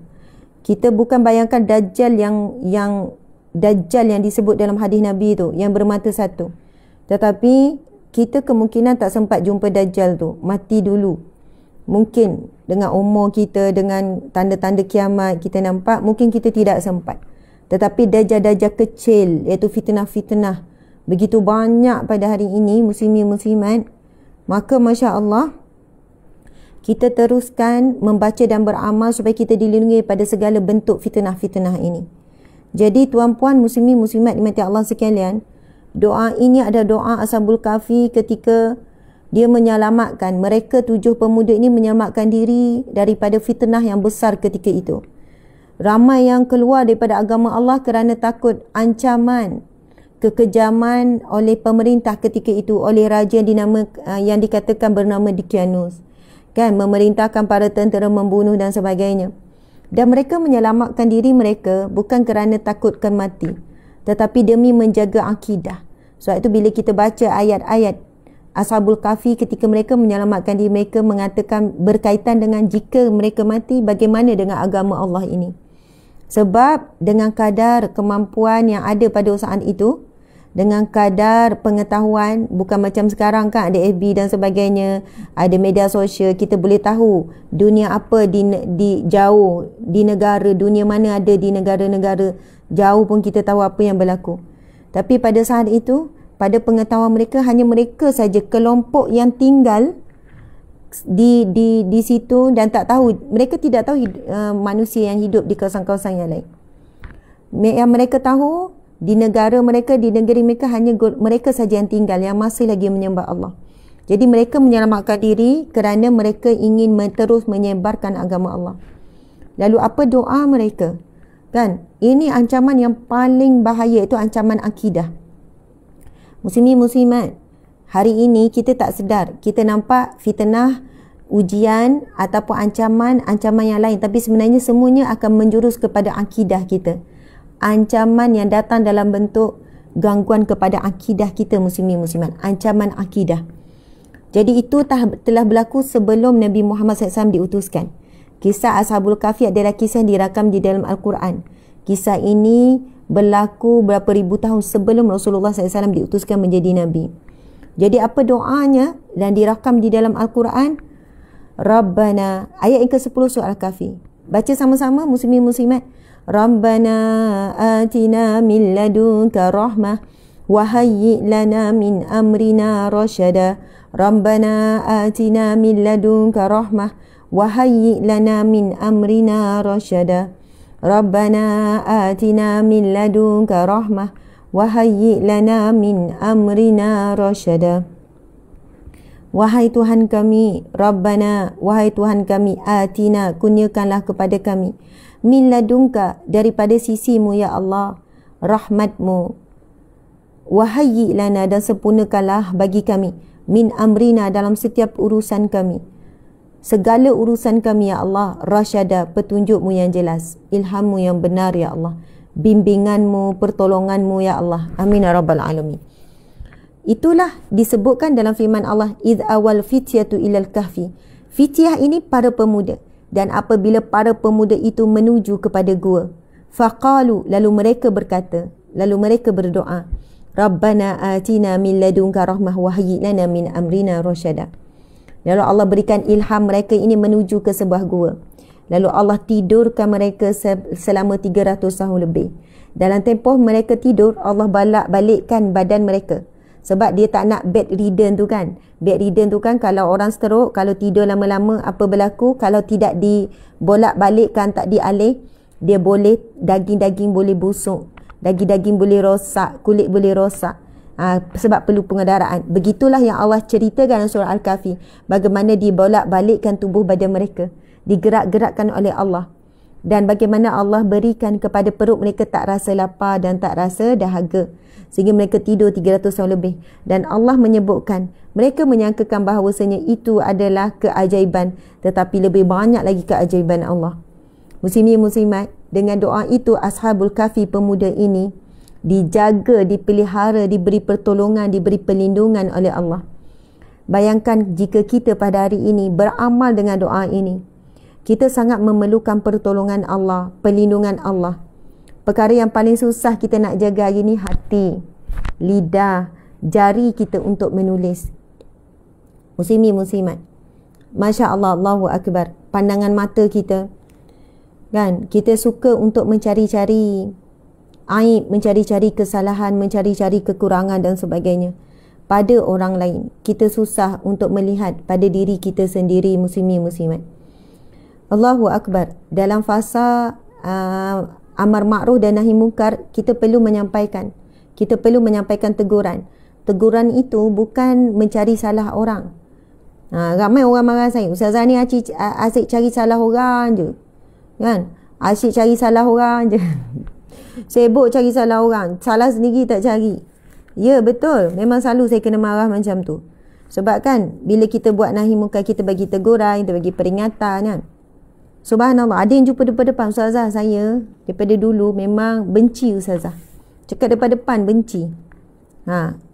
Kita bukan bayangkan Dajjal yang Dajjal yang disebut dalam hadis Nabi tu, yang bermata satu. Tetapi kita kemungkinan tak sempat jumpa Dajjal tu, mati dulu. Mungkin dengan umur kita, dengan tanda-tanda kiamat kita nampak, mungkin kita tidak sempat. Tetapi dajjal-dajjal kecil, iaitu fitnah-fitnah, begitu banyak pada hari ini, muslimin muslimat. Maka Masya Allah, kita teruskan membaca dan beramal supaya kita dilindungi pada segala bentuk fitnah-fitnah ini. Jadi tuan-puan muslimin muslimat dimati Allah sekalian, doa ini ada doa Ashabul Kahfi ketika dia menyelamatkan, mereka 7 pemuda ini menyelamatkan diri daripada fitnah yang besar ketika itu. Ramai yang keluar daripada agama Allah kerana takut ancaman, kekejaman oleh pemerintah ketika itu, oleh raja yang dikatakan bernama Dicyanus, kan, memerintahkan para tentera membunuh dan sebagainya. Dan mereka menyelamatkan diri mereka bukan kerana takutkan mati, tetapi demi menjaga akidah. Sebab itu bila kita baca ayat-ayat Ashabul Kahfi ketika mereka menyelamatkan diri mereka, mengatakan berkaitan dengan jika mereka mati, bagaimana dengan agama Allah ini. Sebab dengan kadar kemampuan yang ada pada saat itu, dengan kadar pengetahuan, bukan macam sekarang kan, ada FB dan sebagainya, ada media sosial, kita boleh tahu dunia apa di jauh, di negara, dunia mana ada di negara-negara jauh pun kita tahu apa yang berlaku. Tapi pada saat itu, pada pengetahuan mereka, hanya mereka saja kelompok yang tinggal di situ dan tak tahu, mereka tidak tahu manusia yang hidup di kawasan-kawasan yang lain. Yang mereka tahu di negara mereka, di negeri mereka, hanya mereka saja yang tinggal, yang masih lagi menyembah Allah. Jadi mereka menyelamatkan diri kerana mereka ingin terus menyebarkan agama Allah. Lalu apa doa mereka? Kan, ini ancaman yang paling bahaya, itu ancaman akidah. Muslimin muslimat, hari ini kita tak sedar, kita nampak fitnah, ujian ataupun ancaman yang lain, tapi sebenarnya semuanya akan menjurus kepada akidah kita. Ancaman yang datang dalam bentuk gangguan kepada akidah kita, muslimin muslimat, ancaman akidah. Jadi itu telah berlaku sebelum Nabi Muhammad SAW diutuskan. Kisah Ashabul Kahfi adalah kisah yang dirakam di dalam Al-Quran. Kisah ini berlaku berapa ribu tahun sebelum Rasulullah SAW diutuskan menjadi Nabi. Jadi apa doanya dan dirakam di dalam Al-Quran? Rabbana, ayat yang ke-10 surah Al-Kahfi. Baca sama-sama muslimin muslimat. Rabbana atina min ladunka rahmah wa hayyi' lana min amrina rasyada. Rabbana atina min ladunka rahmah wa hayyi' lana min amrina rasyada. Rabbana atina min ladunka rahmah wa hayyi' lana min amrina rasyada. Wahai Tuhan kami, Rabbana, wahai Tuhan kami, atina, kurniakanlah kepada kami, min ladunka, daripada sisimu ya Allah, rahmatmu, wahayyi lana, dan sempurnakanlah bagi kami, min amrina, dalam setiap urusan kami, segala urusan kami ya Allah, rasyada, petunjukmu yang jelas, ilhammu yang benar ya Allah, bimbinganmu, pertolonganmu ya Allah, amin ya rabbal alamin. Itulah disebutkan dalam firman Allah, idh awal fityatu ilal kahfi. Fityah ini para pemuda, dan apabila para pemuda itu menuju kepada gua, faqalu, lalu mereka berkata, lalu mereka berdoa, Rabbana atina min ladunka rahmah wa hayyi' lana min amrina rasyada. Lalu Allah berikan ilham mereka ini menuju ke sebuah gua. Lalu Allah tidurkan mereka selama 300 tahun lebih. Dalam tempoh mereka tidur, Allah balikkan badan mereka. Sebab dia tak nak bedridden tu kan. Bedridden tu kan kalau orang stroke, kalau tidur lama-lama apa berlaku, kalau tidak dibolak-balikkan, tak dialih, dia boleh, daging-daging boleh busuk, daging-daging boleh rosak, kulit boleh rosak. Sebab perlu pengedaraan. Begitulah yang Allah ceritakan dalam surah Al-Kahfi, bagaimana dibolak-balikkan tubuh badan mereka, digerak-gerakkan oleh Allah, dan bagaimana Allah berikan kepada perut mereka tak rasa lapar dan tak rasa dahaga, sehingga mereka tidur 300 tahun lebih. Dan Allah menyebutkan, mereka menyangkakan bahawasanya itu adalah keajaiban, tetapi lebih banyak lagi keajaiban Allah. Muslimin muslimat, dengan doa itu Ashabul Kahfi, pemuda ini dijaga, dipelihara, diberi pertolongan, diberi perlindungan oleh Allah. Bayangkan jika kita pada hari ini beramal dengan doa ini, kita sangat memerlukan pertolongan Allah, perlindungan Allah. Perkara yang paling susah kita nak jaga hari ni, hati, lidah, jari kita untuk menulis. Muslimin muslimat, Masya Allah, Allahu Akbar. Pandangan mata kita, kan, kita suka untuk mencari-cari aib, mencari-cari kesalahan, mencari-cari kekurangan dan sebagainya pada orang lain. Kita susah untuk melihat pada diri kita sendiri. Muslimin muslimat, Allahu Akbar. Dalam fasa amar ma'ruf dan nahi mungkar, kita perlu menyampaikan, kita perlu menyampaikan teguran. Teguran itu bukan mencari salah orang. Ramai orang marah saya, Ustazah ni asyik cari salah orang je, kan, asyik cari salah orang je sibuk cari salah orang, salah sendiri tak cari. Ya betul, memang selalu saya kena marah macam tu. Sebab kan bila kita buat nahi mungkar, kita bagi teguran, kita bagi peringatan, kan. Subhanallah, ada yang jumpa depan-depan, Ustazah saya daripada dulu memang benci Ustazah, cakap depan-depan benci.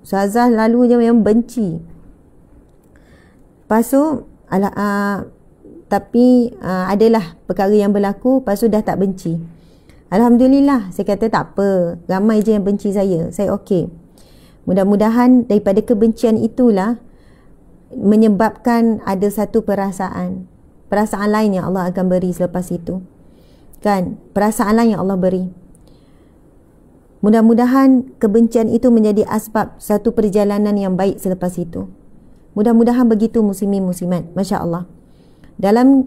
Ustazah lalu je memang benci. Lepas tu tapi adalah perkara yang berlaku, lepas tu dah tak benci. Alhamdulillah, saya kata tak apa, ramai je yang benci saya okey. Mudah-mudahan daripada kebencian itulah menyebabkan ada satu perasaan lain yang Allah akan beri selepas itu, kan, perasaan lain yang Allah beri. Mudah-mudahan kebencian itu menjadi asbab satu perjalanan yang baik selepas itu. Mudah-mudahan begitu muslimin muslimat. Masya Allah, dalam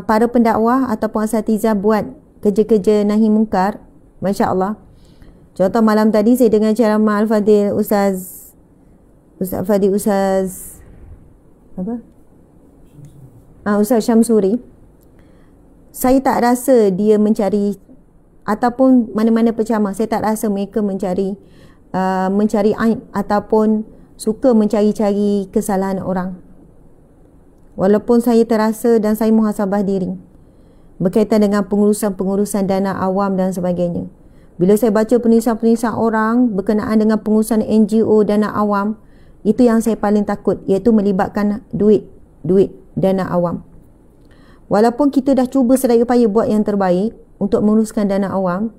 para pendakwah ataupun asatizah buat kerja-kerja nahi mungkar, Masya Allah. Contoh malam tadi saya dengar ceramah Al-Fadhil Ustaz apa? Ustaz Syamsuri. Saya tak rasa dia mencari, ataupun mana-mana penceramah, saya tak rasa mereka mencari aib ataupun suka mencari-cari kesalahan orang. Walaupun saya terasa dan saya muhasabah diri berkaitan dengan pengurusan dana awam dan sebagainya. Bila saya baca penulisan-penulisan orang berkenaan dengan pengurusan NGO dana awam, itu yang saya paling takut, iaitu melibatkan duit dana awam. Walaupun kita dah cuba sedaya upaya buat yang terbaik untuk menguruskan dana awam,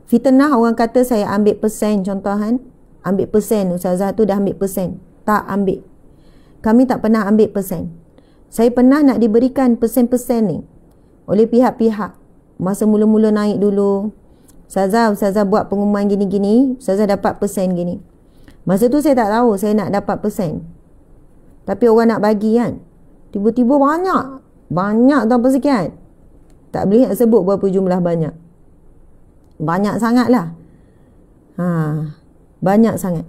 fitnah orang kata saya ambil persen, contoh kan, ambil persen, Ustazah tu dah ambil persen. Tak ambil. Kami tak pernah ambil persen. Saya pernah nak diberikan persen-persen ni oleh pihak-pihak. Masa mula-mula naik dulu, Ustazah buat pengumuman gini-gini, Ustazah dapat persen gini. Masa tu saya tak tahu saya nak dapat persen, tapi orang nak bagi kan, tiba-tiba banyak tanpa sekian. Tak boleh nak sebut berapa jumlah banyak. Banyak sangat lah. Banyak sangat.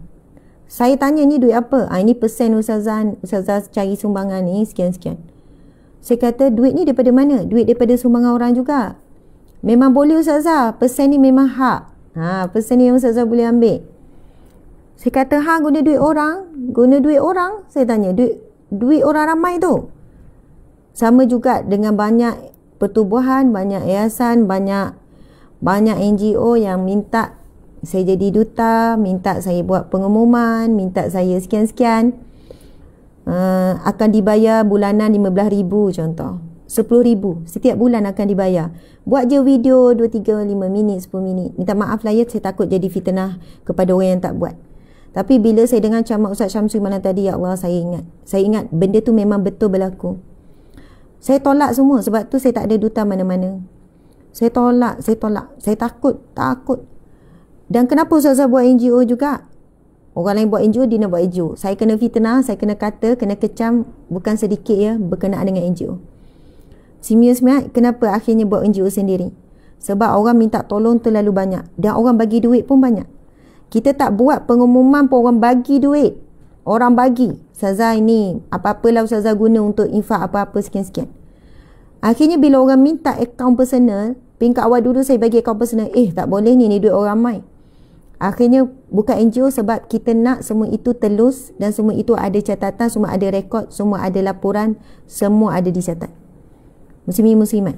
Saya tanya ni duit apa? Ini persen Ustazah cari sumbangan ni sekian-sekian. Saya kata duit ni daripada mana? Duit daripada sumbangan orang juga. Memang boleh Ustazah. Persen ni memang hak. Persen ni yang Ustazah boleh ambil. Saya kata guna duit orang. Guna duit orang. Saya tanya duit orang ramai tu. Sama juga dengan banyak pertubuhan, banyak yayasan, banyak NGO yang minta saya jadi duta, minta saya buat pengumuman, minta saya sekian-sekian. Akan dibayar bulanan 15,000 contoh. 10,000 setiap bulan akan dibayar. Buat je video 2, 3, 5 minit, 10 minit. Minta maaf lah ya, saya takut jadi fitnah kepada orang yang tak buat. Tapi bila saya dengar ceramah Ustaz Syamsul malam tadi, ya Allah, saya ingat benda tu memang betul berlaku. Saya tolak semua, sebab tu saya tak ada duta mana-mana. Saya tolak. Saya takut. Dan kenapa Ustazah buat NGO juga? Orang lain buat NGO, dia nak buat NGO. Saya kena fitnah, saya kena kata, kena kecam, bukan sedikit ya, berkenaan dengan NGO. Sebenarnya kenapa akhirnya buat NGO sendiri? Sebab orang minta tolong terlalu banyak. Dan orang bagi duit pun banyak. Kita tak buat pengumuman pun orang bagi duit. Orang bagi. Ustazah ini, apa-apalah Ustazah guna untuk infak apa-apa sekian-sekian. Akhirnya bila orang minta akaun personal, peringkat awal dulu saya bagi akaun personal. Tak boleh ni duit orang ramai. Akhirnya buka NGO sebab kita nak semua itu telus dan semua itu ada catatan, semua ada rekod, semua ada laporan, semua ada dicatat. Muslimin-muslimat.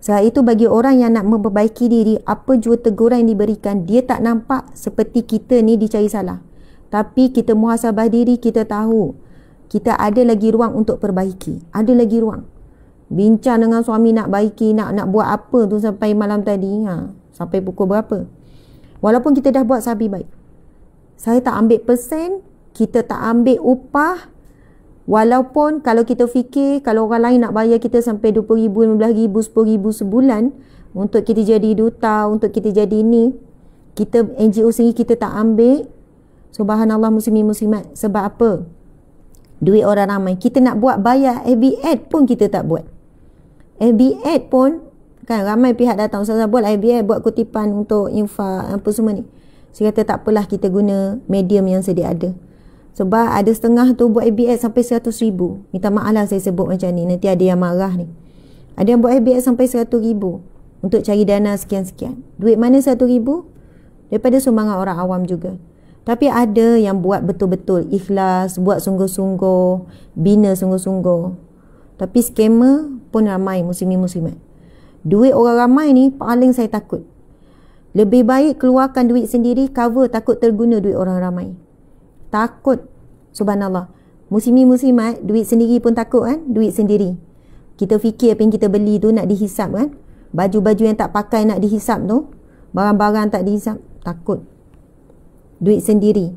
Sebab itu bagi orang yang nak memperbaiki diri, apa jua teguran yang diberikan, dia tak nampak seperti kita ni dicari salah. Tapi kita muhasabah diri, kita tahu kita ada lagi ruang untuk perbaiki. Ada lagi ruang. Bincang dengan suami nak baiki, nak buat apa tu sampai malam tadi. Sampai pukul berapa. Walaupun kita dah buat sabi baik. Saya tak ambil persen, kita tak ambil upah. Walaupun kalau kita fikir, kalau orang lain nak bayar kita sampai 20,000, 15,000, 10,000 sebulan untuk kita jadi duta, untuk kita jadi ni, kita NGO sendiri kita tak ambil. Subhanallah muslimin muslimat. Sebab apa? Duit orang ramai. Kita nak buat bayar FB ad pun kita tak buat. FB ad pun kan ramai pihak datang, Ustazah buat FB ad, buat kutipan untuk infak apa semua ni. Saya kata tak apalah, kita guna medium yang sedia ada. Sebab ada setengah tu buat FB ad sampai 100,000. Minta maaf lah saya sebut macam ni, nanti ada yang marah ni. Ada yang buat FB ad sampai 100,000 untuk cari dana sekian-sekian. Duit mana 100,000? Daripada sumbangan orang awam juga. Tapi ada yang buat betul-betul ikhlas, buat sungguh-sungguh, bina sungguh-sungguh. Tapi skamer pun ramai, muslimin-muslimat. Duit orang ramai ni paling saya takut. Lebih baik keluarkan duit sendiri, cover takut terguna duit orang ramai. Takut. Subhanallah. Muslimin-muslimat, duit sendiri pun takut kan? Duit sendiri. Kita fikir apa yang kita beli tu nak dihisap kan? Baju-baju yang tak pakai nak dihisap tu. Barang-barang tak dihisap. Takut. Duit sendiri.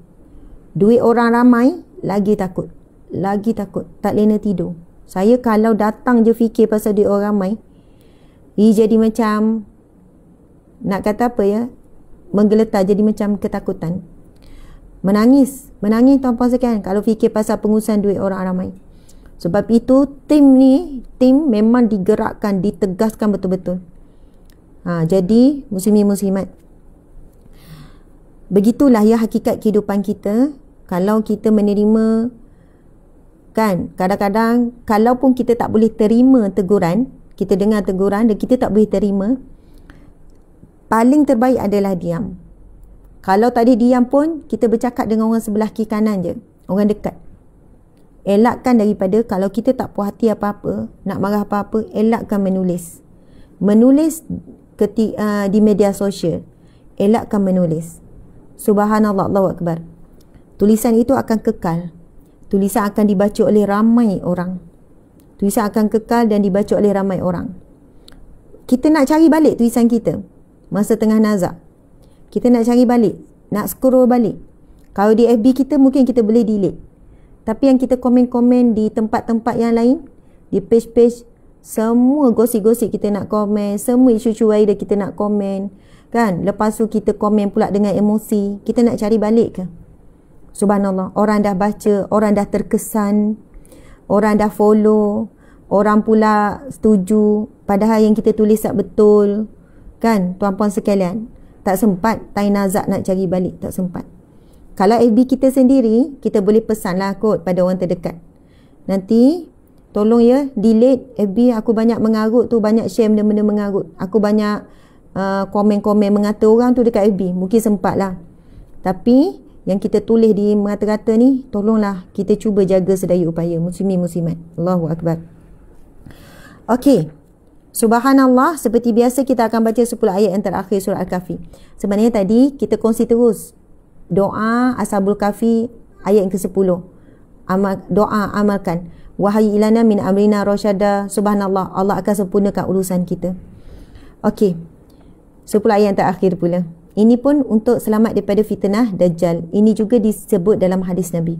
Duit orang ramai, lagi takut. Lagi takut. Tak lena tidur. Saya kalau datang je fikir pasal duit orang ramai, ia jadi macam, nak kata apa ya, menggeletar, jadi macam ketakutan. Menangis tuan-puan sekalian kalau fikir pasal pengurusan duit orang ramai. Sebab itu tim memang digerakkan, ditegaskan betul-betul. Jadi muslimin-muslimat, begitulah ya hakikat kehidupan kita. Kalau kita menerima, kan, kadang-kadang kalaupun kita tak boleh terima teguran, kita dengar teguran dan kita tak boleh terima, paling terbaik adalah diam. Kalau tak ada diam pun, kita bercakap dengan orang sebelah kiri kanan je, orang dekat. Elakkan daripada, kalau kita tak puas hati apa-apa, nak marah apa-apa, elakkan menulis. Menulis di media sosial, elakkan menulis. Subhanallah, Allahu Akbar. Tulisan itu akan kekal. Tulisan akan dibaca oleh ramai orang. Tulisan akan kekal dan dibaca oleh ramai orang. Kita nak cari balik tulisan kita masa tengah nazak. Kita nak cari balik, nak scroll balik. Kalau di FB kita mungkin kita boleh delete. Tapi yang kita komen-komen di tempat-tempat yang lain, di page-page, semua gosip-gosip kita nak komen, semua isu-isu wider kita nak komen, kan? Lepas tu kita komen pula dengan emosi. Kita nak cari balik ke? Subhanallah, orang dah baca, orang dah terkesan, orang dah follow, orang pula setuju. padahal yang kita tulis tak betul. Kan tuan-puan sekalian, tak sempat Tay Nazak nak cari balik, tak sempat. Kalau FB kita sendiri, kita boleh pesanlah kot pada orang terdekat. Nanti tolong ya delete FB aku banyak mengarut tu, banyak share benda-benda mengarut. Aku banyak komen-komen mengata orang tu dekat FB. Mungkin sempat lah. Tapi yang kita tulis di mengata-kata ni, tolonglah kita cuba jaga sedaya upaya. Muslimin muslimat. Allahu Akbar. Okey. Subhanallah, seperti biasa kita akan baca 10 ayat yang terakhir surah Al-Kahfi. Sebenarnya tadi kita kongsi terus doa Ashabul Kahfi ayat yang ke-10. Doa amalkan. Wahai ilana min amrina rasyada. Subhanallah, Allah akan sempurnakan urusan kita. Okey. 10 ayat yang terakhir pula. Ini pun untuk selamat daripada fitnah Dajjal. Ini juga disebut dalam hadis Nabi.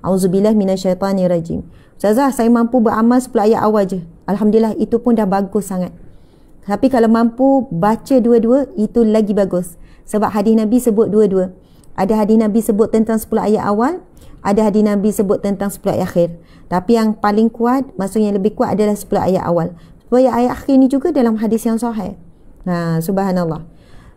Auzubillah minasyaitanirrajim. Ustazah, saya mampu beramal 10 ayat awal je. Alhamdulillah, itu pun dah bagus sangat. Tapi kalau mampu baca dua-dua, itu lagi bagus. Sebab hadis Nabi sebut dua-dua. Ada hadis Nabi sebut tentang 10 ayat awal, ada hadis Nabi sebut tentang 10 ayat akhir. Tapi yang paling kuat, maksudnya yang lebih kuat adalah 10 ayat awal. 10 ayat akhir ni juga dalam hadis yang sahih. Subhanallah.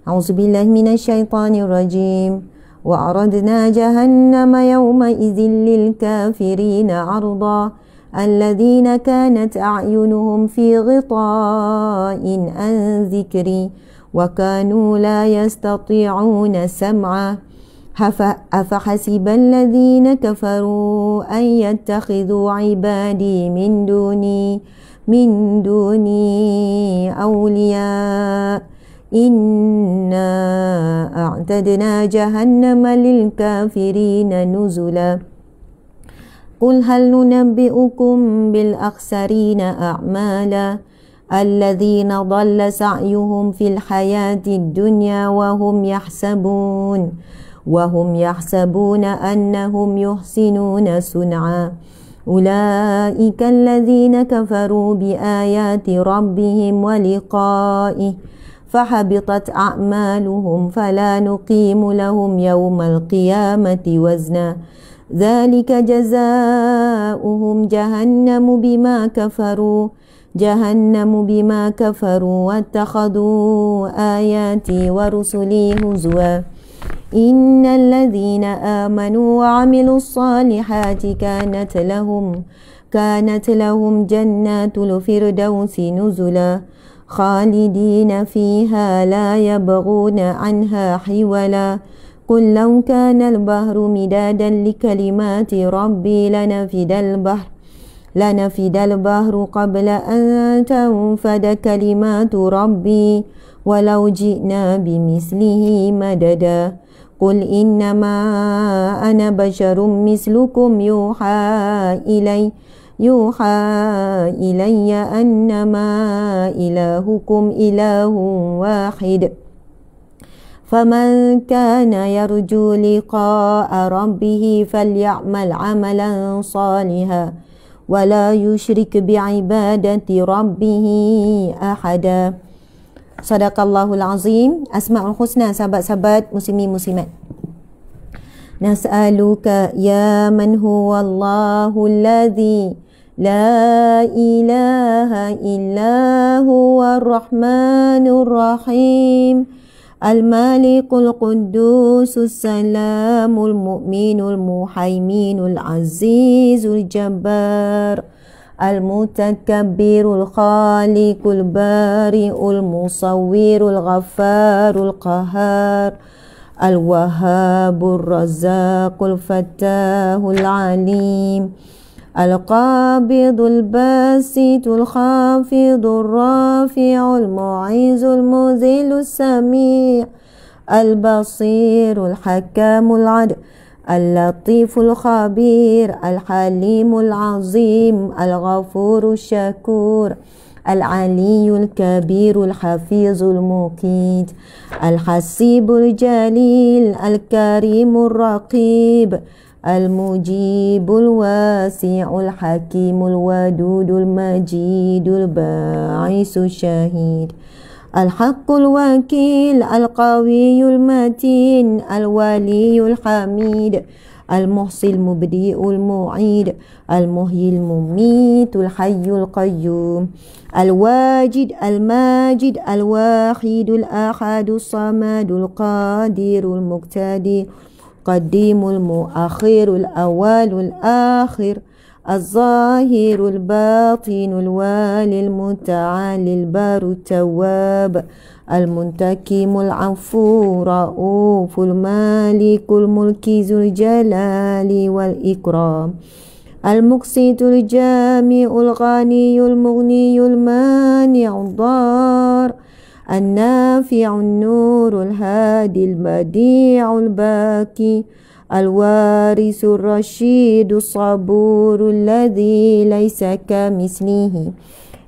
A'udzubillahi minasyaitanirrajim. Wa aradna jahannama yawma idzin lil kafirina 'arda alladzina kanat a'yunuhum fi ghita'in an dzikri wa kanu la yastati'una sam'a أفحسب الذين كفروا أن يتخذوا عبادي من دوني أولياء إنا أعتدنا جهنم للكافرين نزلا قل هل ننبئكم بالأخسرين أعمالا الذين ضل سعيهم في الحياة الدنيا وهم يحسبون أنهم يحسنون صنعا أولئك الذين كفروا بآيات ربهم ولقائه فحبطت أعمالهم فلا نقيم لهم يوم القيامة وزنا ذلك جزاؤهم جهنم بما كفروا واتخذوا آياتي ورسلي هزوا إن الذين آمنوا وعملوا الصالحات كانت لهم جنات الفردوس نزلا خالدين فيها لا يبغون عنها حولا قل لو كان البحر مدادا لكلمات ربي لنفد البحر قبل أن تنفد كلمات ربي ولو جئنا بمثله مددا قل إنما أنا بشر مثلكم يوحى إلي أنما إلهكم إله واحد فمن كان يرجو لقاء ربه فليعمل عملا صالحا ولا يشرك بعبادة ربه أحدا. Sadaqallahul azim. Asma'ul husna, sahabat-sahabat muslimin muslimat. Nas'aluka ya man huwa Allahu alladhi la ilaha illa huwa ar-rahmanur rahim al-malikul quddusus salamul mu'minul muhaiminul azizul jabbar المتكبر الخالق البارئ المصور الغفار القهار الوهاب الرزاق الفتاح العليم القابض الباسط الخافض الرافع المعز المذل السميع البصير الحكام العدل اللطيف الخبير الحليم العظيم الغفور الشكور العلي الكبير الحفيظ المقيت الحسيب الجليل الكريم الرقيب المجيب الواسع الحكيم الودود المجيد الباعث الشهيد الحق الوكيل القوي المتين الولي الحميد Al-Muhsil Mubdi'ul Mu'id, Al-Muhyil Mumitul Hayyul Qayyum, Al-Wajid Al-Majid, Al-Wahidul Ahadus Samadul Qadirul Muqtadir, Qadimul Muakhirul Awalul Akhir, Az-Zahirul Batinul Walil Muta'alil Baru Tawwab, Al-Muntakimul Afu Ra'uful Malikul Mulki Zul Jalali wal Ikram, Al-Muqsitul Jami'ul Ghaniyul Mughniyul Mani'ud Dar, An-Nafi'un Nurul Hadil Badi'ul Baki, Al-Warisur Rashidus Saburul Ladzi Laisa Kamislihi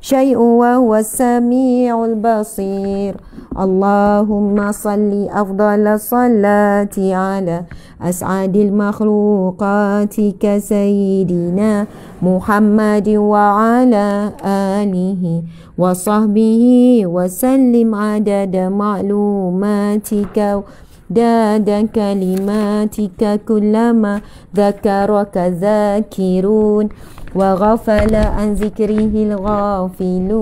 Syai'un wa huwa Sami'ul Basir. Allahumma salli afdala salati ala as'adil makhluqati ka sayyidina Muhammadin wa ala alihi wa sahbihi wa sallim adada ma'lumatika dada kalimatika kullama dhakaraka dhakirun wa ghafala an zikrihil ghafilun.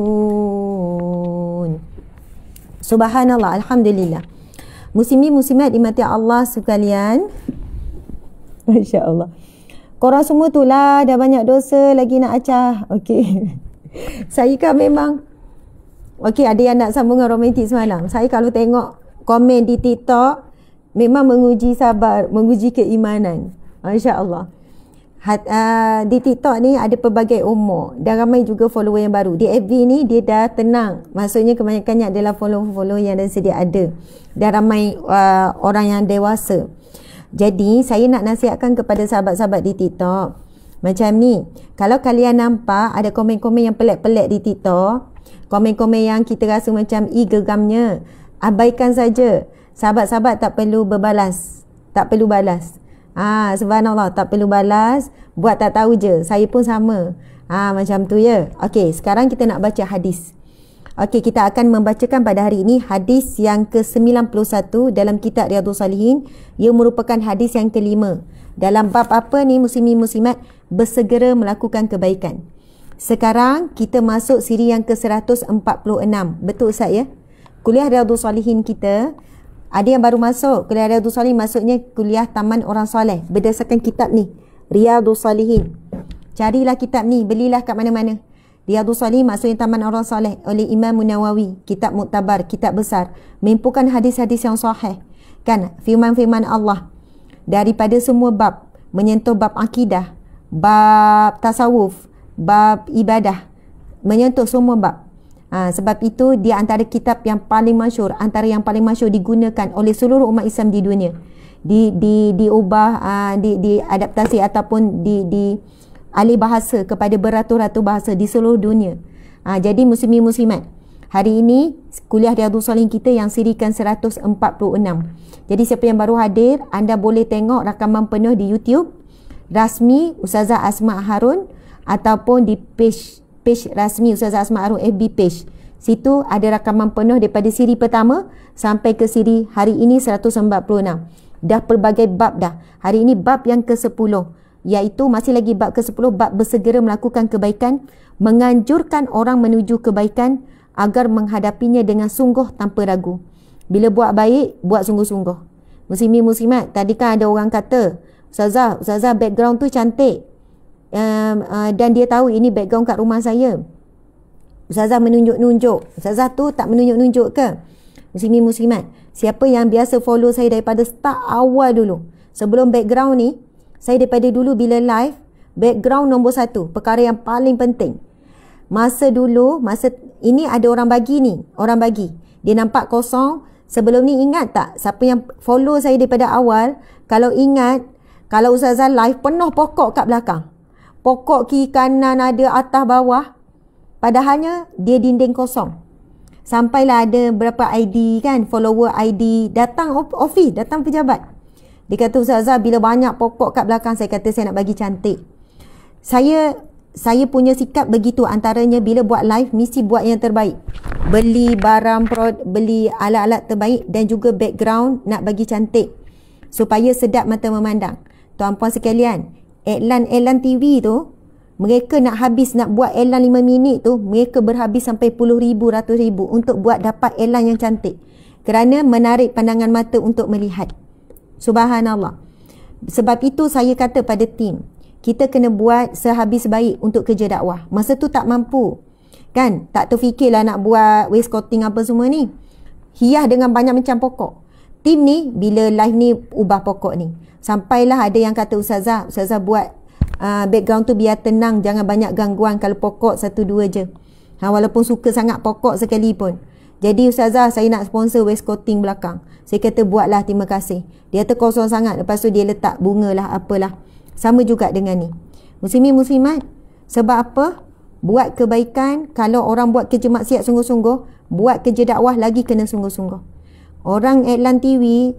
Subhanallah, alhamdulillah. Muslimin muslimat dimati Allah sekalian. Masya Allah. Korang semua tu lah dah banyak dosa lagi nak acah. Okey. Saya kan memang okey, ada yang nak sambung dengan romantik semalam. Saya kalau tengok komen di TikTok memang menguji sabar, menguji keimanan. Masya Allah. Di TikTok ni ada pelbagai umur dan ramai juga follower yang baru. Di FB ni dia dah tenang. Maksudnya kebanyakannya adalah follower-follower yang dah sedia ada. Dan ramai orang yang dewasa. Jadi saya nak nasihatkan kepada sahabat-sahabat di TikTok macam ni. Kalau kalian nampak ada komen-komen yang pelik-pelik di TikTok, komen-komen yang kita rasa macam geramnya, abaikan saja. Sahabat-sahabat tak perlu berbalas, tak perlu balas. Subhanallah, tak perlu balas, buat tak tahu je. Saya pun sama. Macam tu ya. Okey, sekarang kita nak baca hadis. Okey, kita akan membacakan pada hari ini hadis yang ke-91 dalam kitab Riyadhus Salihin. Ia merupakan hadis yang kelima. Dalam bab apa ni muslimin muslimat? Bersegera melakukan kebaikan. Sekarang kita masuk siri yang ke-146. Betul Ustaz ya? Kuliah Riyadhus Salihin kita, ada yang baru masuk kuliah Riyadhus Salihin, maksudnya kuliah Taman Orang Soleh berdasarkan kitab ni, Riyadhus Salihin. Carilah kitab ni, belilah kat mana-mana. Riyadhus Salihin maksudnya Taman Orang Soleh oleh Imam Nawawi, kitab muktabar, kitab besar, mengumpulkan hadis-hadis yang sahih. Kan, firman-firman Allah daripada semua bab, menyentuh bab akidah, bab tasawuf, bab ibadah, menyentuh semua bab. Sebab itu dia antara kitab yang paling masyhur, antara yang paling masyhur digunakan oleh seluruh umat Islam di dunia. Diubah, diadaptasi ataupun di alih bahasa kepada beratus-ratus bahasa di seluruh dunia. Jadi muslimin muslimat, hari ini kuliah Riyadhus Salihin kita yang siri kan 146. Jadi siapa yang baru hadir, anda boleh tengok rakaman penuh di YouTube rasmi Ustazah Asma Harun ataupun di page rasmi Ustazah Asma Harun FB page. Situ ada rakaman penuh daripada siri pertama sampai ke siri hari ini 146. Dah pelbagai bab dah. Hari ini bab yang ke-10, iaitu masih lagi bab ke-10, bab bersegera melakukan kebaikan, menganjurkan orang menuju kebaikan agar menghadapinya dengan sungguh tanpa ragu. Bila buat baik, buat sungguh-sungguh. Muslimin muslimat, tadi kan ada orang kata, Ustazah background tu cantik. Dan dia tahu ini background kat rumah saya. Ustazah menunjuk-nunjuk. Ustazah tu tak menunjuk-nunjuk ke? Muslimin muslimat, siapa yang biasa follow saya daripada start awal dulu, sebelum background ni, saya daripada dulu bila live, background nombor 1, perkara yang paling penting. Masa dulu, masa ini ada orang bagi ni, orang bagi. Dia nampak kosong. Sebelum ni ingat tak, siapa yang follow saya daripada awal, kalau ingat, kalau Ustazah live penuh pokok kat belakang. Pokok kiri kanan ada, atas bawah. Padahalnya dia dinding kosong. Sampailah ada berapa ID kan, follower ID, datang office, datang pejabat. Dia kata, Ustazah bila banyak pokok kat belakang, saya kata saya nak bagi cantik. Saya punya sikap begitu, antaranya bila buat live mesti buat yang terbaik. Beli barang, beli alat-alat terbaik dan juga background nak bagi cantik supaya sedap mata memandang. tuan-puan sekalian, iklan TV tu, mereka nak buat iklan 5 minit tu, mereka berhabis sampai puluh ribu, ratus ribu untuk buat dapat iklan yang cantik. Kerana menarik pandangan mata untuk melihat. Subhanallah. Sebab itu saya kata pada tim, kita kena buat sehabis baik untuk kerja dakwah. Masa tu tak mampu. Kan? Tak terfikirlah nak buat waistcoating apa semua ni. Hias dengan banyak macam pokok. Tim ni, bila live ni ubah pokok ni. Sampailah ada yang kata, Ustazah buat background tu biar tenang, jangan banyak gangguan, kalau pokok 1-2 je. Walaupun suka sangat pokok sekalipun. Jadi Ustazah, saya nak sponsor waistcoating belakang. Saya kata buatlah, terima kasih. Dia terkosong sangat, lepas tu dia letak bunga lah, apalah. Sama juga dengan ni. Muslimin muslimat, sebab apa? Buat kebaikan, kalau orang buat kerja maksiat sungguh-sungguh, buat kerja dakwah lagi kena sungguh-sungguh. Orang iklan TV,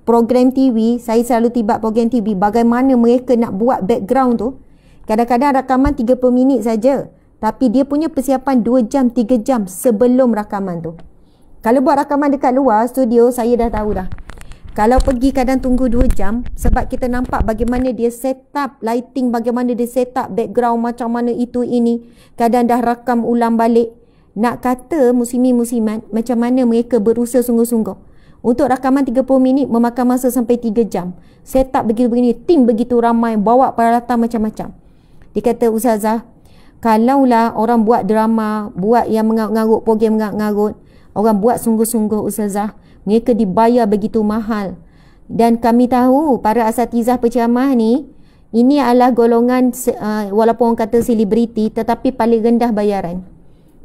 program TV, saya selalu tiba program TV, bagaimana mereka nak buat background tu. Kadang-kadang rakaman 30 minit saja, tapi dia punya persiapan 2 jam, 3 jam sebelum rakaman tu. Kalau buat rakaman dekat luar studio, saya dah tahu dah. Kalau pergi kadang tunggu 2 jam, sebab kita nampak bagaimana dia set up lighting, bagaimana dia set up background, macam mana itu ini. Kadang dah rakam ulang balik. Nak kata muslimin muslimat, macam mana mereka berusaha sungguh-sungguh. Untuk rakaman 30 minit memakan masa sampai 3 jam. Set up begini-begini, tim begitu ramai, bawa peralatan macam-macam. Dia kata, Ustazah, kalaulah orang buat drama, buat yang mengarut-ngarut, program mengarut-ngarut, orang buat sungguh-sungguh Ustazah, mereka dibayar begitu mahal. Dan kami tahu para asatizah penceramah ni, ini adalah golongan walaupun orang kata selebriti, tetapi paling rendah bayaran.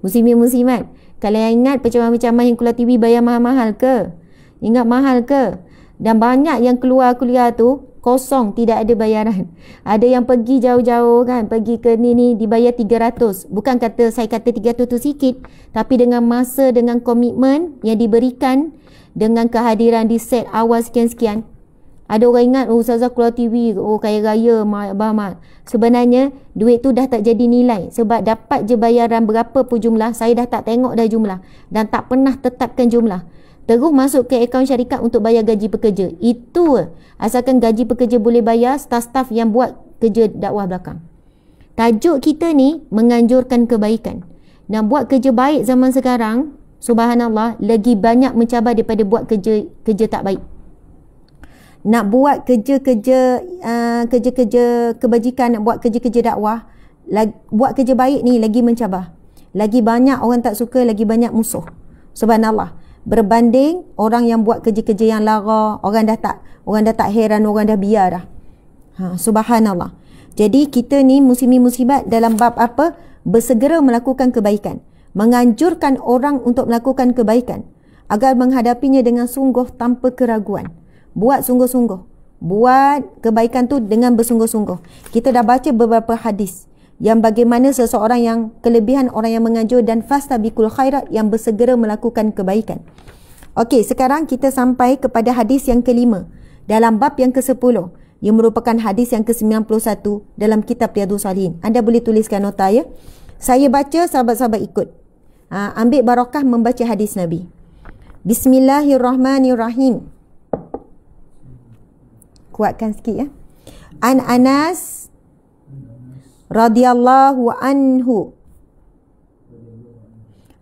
Muslimin muslimat, kalian ingat penceramah-penceramah yang keluar TV bayar mahal-mahal ke? Ingat mahal ke? Dan banyak yang keluar kuliah tu kosong, tidak ada bayaran. Ada yang pergi jauh-jauh kan, pergi ke ni dibayar 300. Bukan kata saya kata 300 tu sikit, tapi dengan masa, dengan komitmen yang diberikan, dengan kehadiran di set awal sekian-sekian. Ada orang ingat, Ustazah keluar TV, kaya raya, Bahmat. Sebenarnya duit tu dah tak jadi nilai, sebab dapat je bayaran berapa pun jumlah, saya dah tak tengok dah jumlah dan tak pernah tetapkan jumlah. Terus masuk ke akaun syarikat untuk bayar gaji pekerja. Itu asalkan gaji pekerja boleh bayar staf-staf yang buat kerja dakwah belakang. Tajuk kita ni menganjurkan kebaikan. Nak buat kerja baik zaman sekarang, subhanallah, lagi banyak mencabar daripada buat kerja tak baik. Nak buat kerja-kerja kebajikan, nak buat kerja-kerja dakwah, buat kerja baik ni lagi mencabar. Lagi banyak orang tak suka, lagi banyak musuh. Subhanallah. Berbanding orang yang buat kerja-kerja yang lara, orang dah tak heran, orang dah biar dah. Subhanallah. Jadi kita ni muslimin muslimat dalam bab apa? Bersegera melakukan kebaikan. Menganjurkan orang untuk melakukan kebaikan agar menghadapinya dengan sungguh tanpa keraguan. Buat sungguh-sungguh. Buat kebaikan tu dengan bersungguh-sungguh. Kita dah baca beberapa hadis yang bagaimana seseorang yang kelebihan orang yang menganjur dan fastabiqul khairat, yang bersegera melakukan kebaikan. Okey, sekarang kita sampai kepada hadis yang kelima dalam bab yang ke-10, yang merupakan hadis yang ke-91 dalam kitab Riyadhus Shalihin. Anda boleh tuliskan nota ya. Saya baca, sahabat-sahabat ikut. Ambil barakah membaca hadis Nabi. Bismillahirrahmanirrahim. Kuatkan sikit ya. An Anas radhiyallahu anhu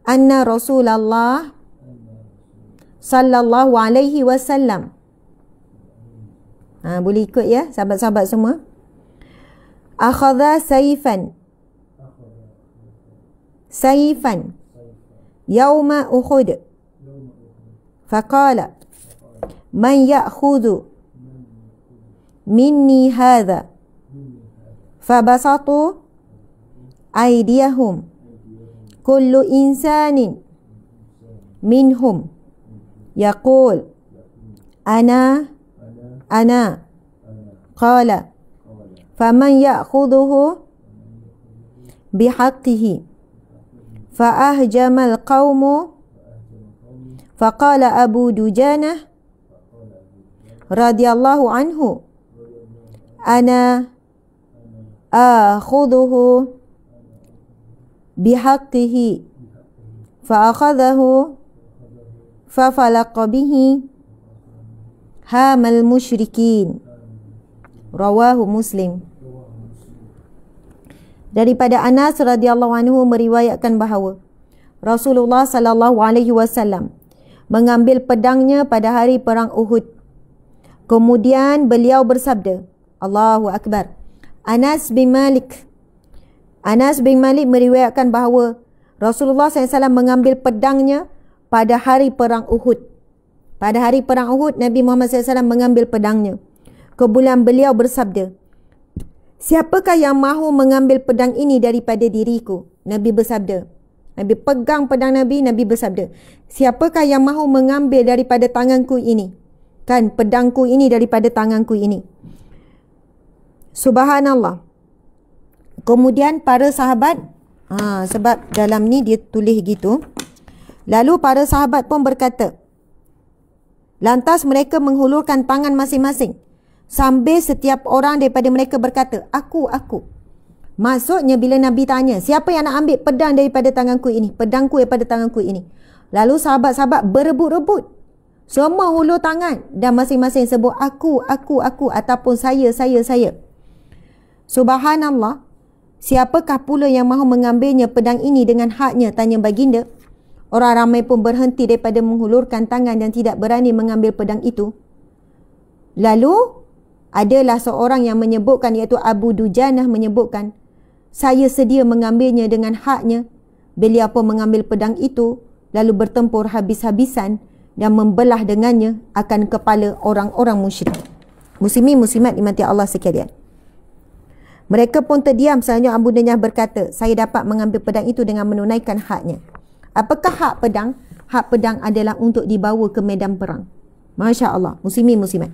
anna Rasulullah sallallahu alaihi wasallam. Boleh ikut ya sahabat-sahabat semua. Akhadha sayfan yauma Uhud faqala man ya'khudhu minni hadha fabasatu aydiyahum kullu insanin minhum yaqul ana qala faman ya'khudhuhu bihaqqihi fa'ahjamal qawmu faqala Abu Dujanah radhiyallahu anhu ana akhudhuhu bihaqqihi fa'akhadhahu fafalaqa bihi hamal musyrikin Rawahu Muslim. Daripada Anas radhiyallahu anhu meriwayatkan bahawa Rasulullah sallallahu alaihi wasallam mengambil pedangnya pada hari perang Uhud. Kemudian beliau bersabda, Allahu Akbar. Anas bin Malik meriwayatkan bahawa Rasulullah SAW mengambil pedangnya pada hari perang Uhud. Pada hari perang Uhud, Nabi Muhammad SAW mengambil pedangnya. Kemudian beliau bersabda, siapakah yang mahu mengambil pedang ini daripada diriku? Nabi bersabda. Nabi pegang pedang Nabi bersabda, siapakah yang mahu mengambil daripada tanganku ini? Kan, pedangku ini daripada tanganku ini. Subhanallah. Kemudian para sahabat, sebab dalam ni dia tulis gitu. Lalu para sahabat pun berkata, lantas mereka menghulurkan tangan masing-masing. Sambil setiap orang daripada mereka berkata, aku. Maksudnya bila Nabi tanya, siapa yang nak ambil pedang daripada tanganku ini? Pedangku daripada tanganku ini. Lalu sahabat-sahabat berebut-rebut. Semua hulur tangan dan masing-masing sebut aku ataupun saya. Subhanallah. Siapakah pula yang mahu mengambilnya pedang ini dengan haknya? Tanya baginda. Orang ramai pun berhenti daripada menghulurkan tangan dan tidak berani mengambil pedang itu. Lalu adalah seorang yang menyebutkan, iaitu Abu Dujanah menyebutkan, saya sedia mengambilnya dengan haknya. Beliau pun mengambil pedang itu lalu bertempur habis-habisan dan membelah dengannya akan kepala orang-orang musyrik. Muslimin muslimat dimati Allah sekalian. Mereka pun terdiam. Selanjutnya Abu Dujanah berkata, saya dapat mengambil pedang itu dengan menunaikan haknya. Apakah hak pedang? Hak pedang adalah untuk dibawa ke medan perang. Masya Allah. Muslimin muslimat.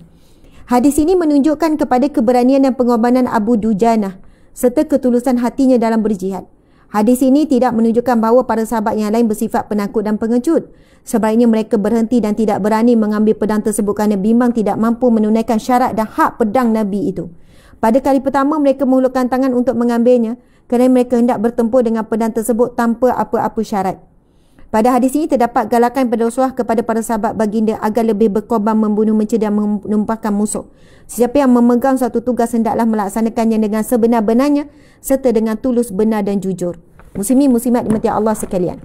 Hadis ini menunjukkan kepada keberanian dan pengorbanan Abu Dujanah serta ketulusan hatinya dalam berjihad. Hadis ini tidak menunjukkan bahawa para sahabat yang lain bersifat penakut dan pengecut. Sebaliknya mereka berhenti dan tidak berani mengambil pedang tersebut kerana bimbang tidak mampu menunaikan syarat dan hak pedang Nabi itu. Pada kali pertama mereka menghulurkan tangan untuk mengambilnya kerana mereka hendak bertempur dengan pedang tersebut tanpa apa-apa syarat. Pada hadis ini terdapat galakan pada Rasulullah kepada para sahabat baginda agar lebih berkorban membunuh, mencegah dan menumpahkan musuh. Siapa yang memegang suatu tugas hendaklah melaksanakannya dengan sebenar-benarnya serta dengan tulus, benar dan jujur. Muslimin muslimat dimati Allah sekalian.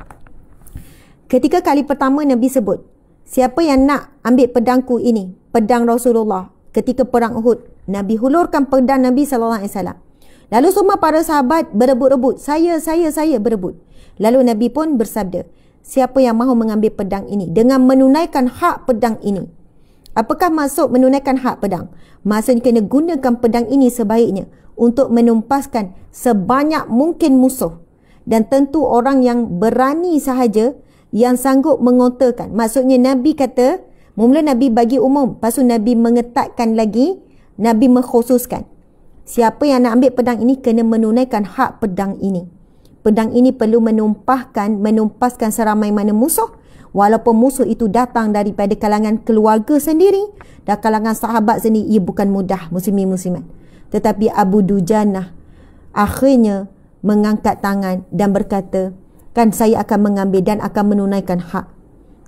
Ketika kali pertama Nabi sebut, siapa yang nak ambil pedangku ini, pedang Rasulullah, ketika perang Uhud, Nabi hulurkan pedang Nabi SAW. Lalu semua para sahabat berebut-rebut, saya berebut. Lalu Nabi pun bersabda, siapa yang mahu mengambil pedang ini dengan menunaikan hak pedang ini? Apakah maksud menunaikan hak pedang? Maksudnya kena gunakan pedang ini sebaiknya untuk menumpaskan sebanyak mungkin musuh. Dan tentu orang yang berani sahaja yang sanggup mengonterkan. Maksudnya Nabi kata, mula Nabi bagi umum, lepas tu Nabi mengetatkan lagi, Nabi mengkhususkan. Siapa yang nak ambil pedang ini kena menunaikan hak pedang ini. Pedang ini perlu menumpaskan seramai mana musuh, walaupun musuh itu datang daripada kalangan keluarga sendiri dan kalangan sahabat sendiri. Ia bukan mudah, muslimin muslimat. Tetapi Abu Dujanah akhirnya mengangkat tangan dan berkata, kan saya akan mengambil dan akan menunaikan hak.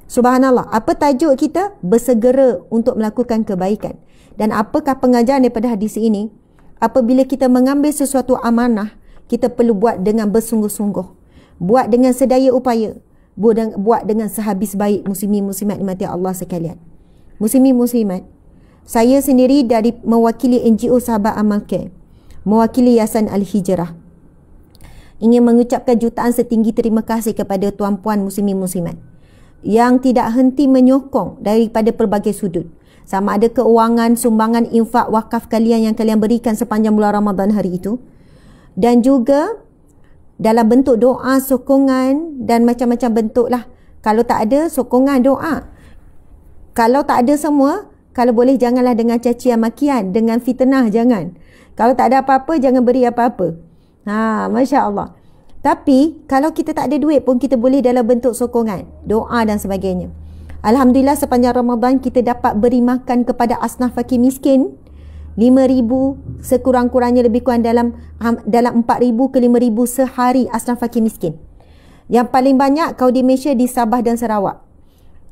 Subhanallah. Apa tajuk kita? Bersegera untuk melakukan kebaikan. Dan apakah pengajaran daripada hadis ini? Apabila kita mengambil sesuatu amanah, kita perlu buat dengan bersungguh-sungguh, buat dengan sedaya upaya, buat dengan sehabis baik. Muslimin muslimat dimati Allah sekalian. Muslimin muslimat, saya sendiri dari mewakili NGO Sahabat Amal Care, mewakili Yayasan Al-Hijrah, ingin mengucapkan jutaan setinggi terima kasih kepada tuan-puan muslimin muslimat yang tidak henti menyokong daripada pelbagai sudut. Sama ada keuangan, sumbangan, infak, wakaf kalian yang kalian berikan sepanjang bulan Ramadan hari itu, dan juga dalam bentuk doa, sokongan dan macam-macam bentuk lah. Kalau tak ada sokongan, doa. Kalau tak ada semua, kalau boleh janganlah dengan cacian makian, dengan fitnah jangan. Kalau tak ada apa-apa, jangan beri apa-apa. Masya Allah. Tapi kalau kita tak ada duit pun kita boleh dalam bentuk sokongan, doa dan sebagainya. Alhamdulillah sepanjang Ramadan kita dapat beri makan kepada asnaf fakir miskin 5,000 sekurang-kurangnya, lebih kurang dalam 4,000 ke 5,000 sehari asnaf fakir miskin. Yang paling banyak Kaudi Malaysia di Sabah dan Sarawak.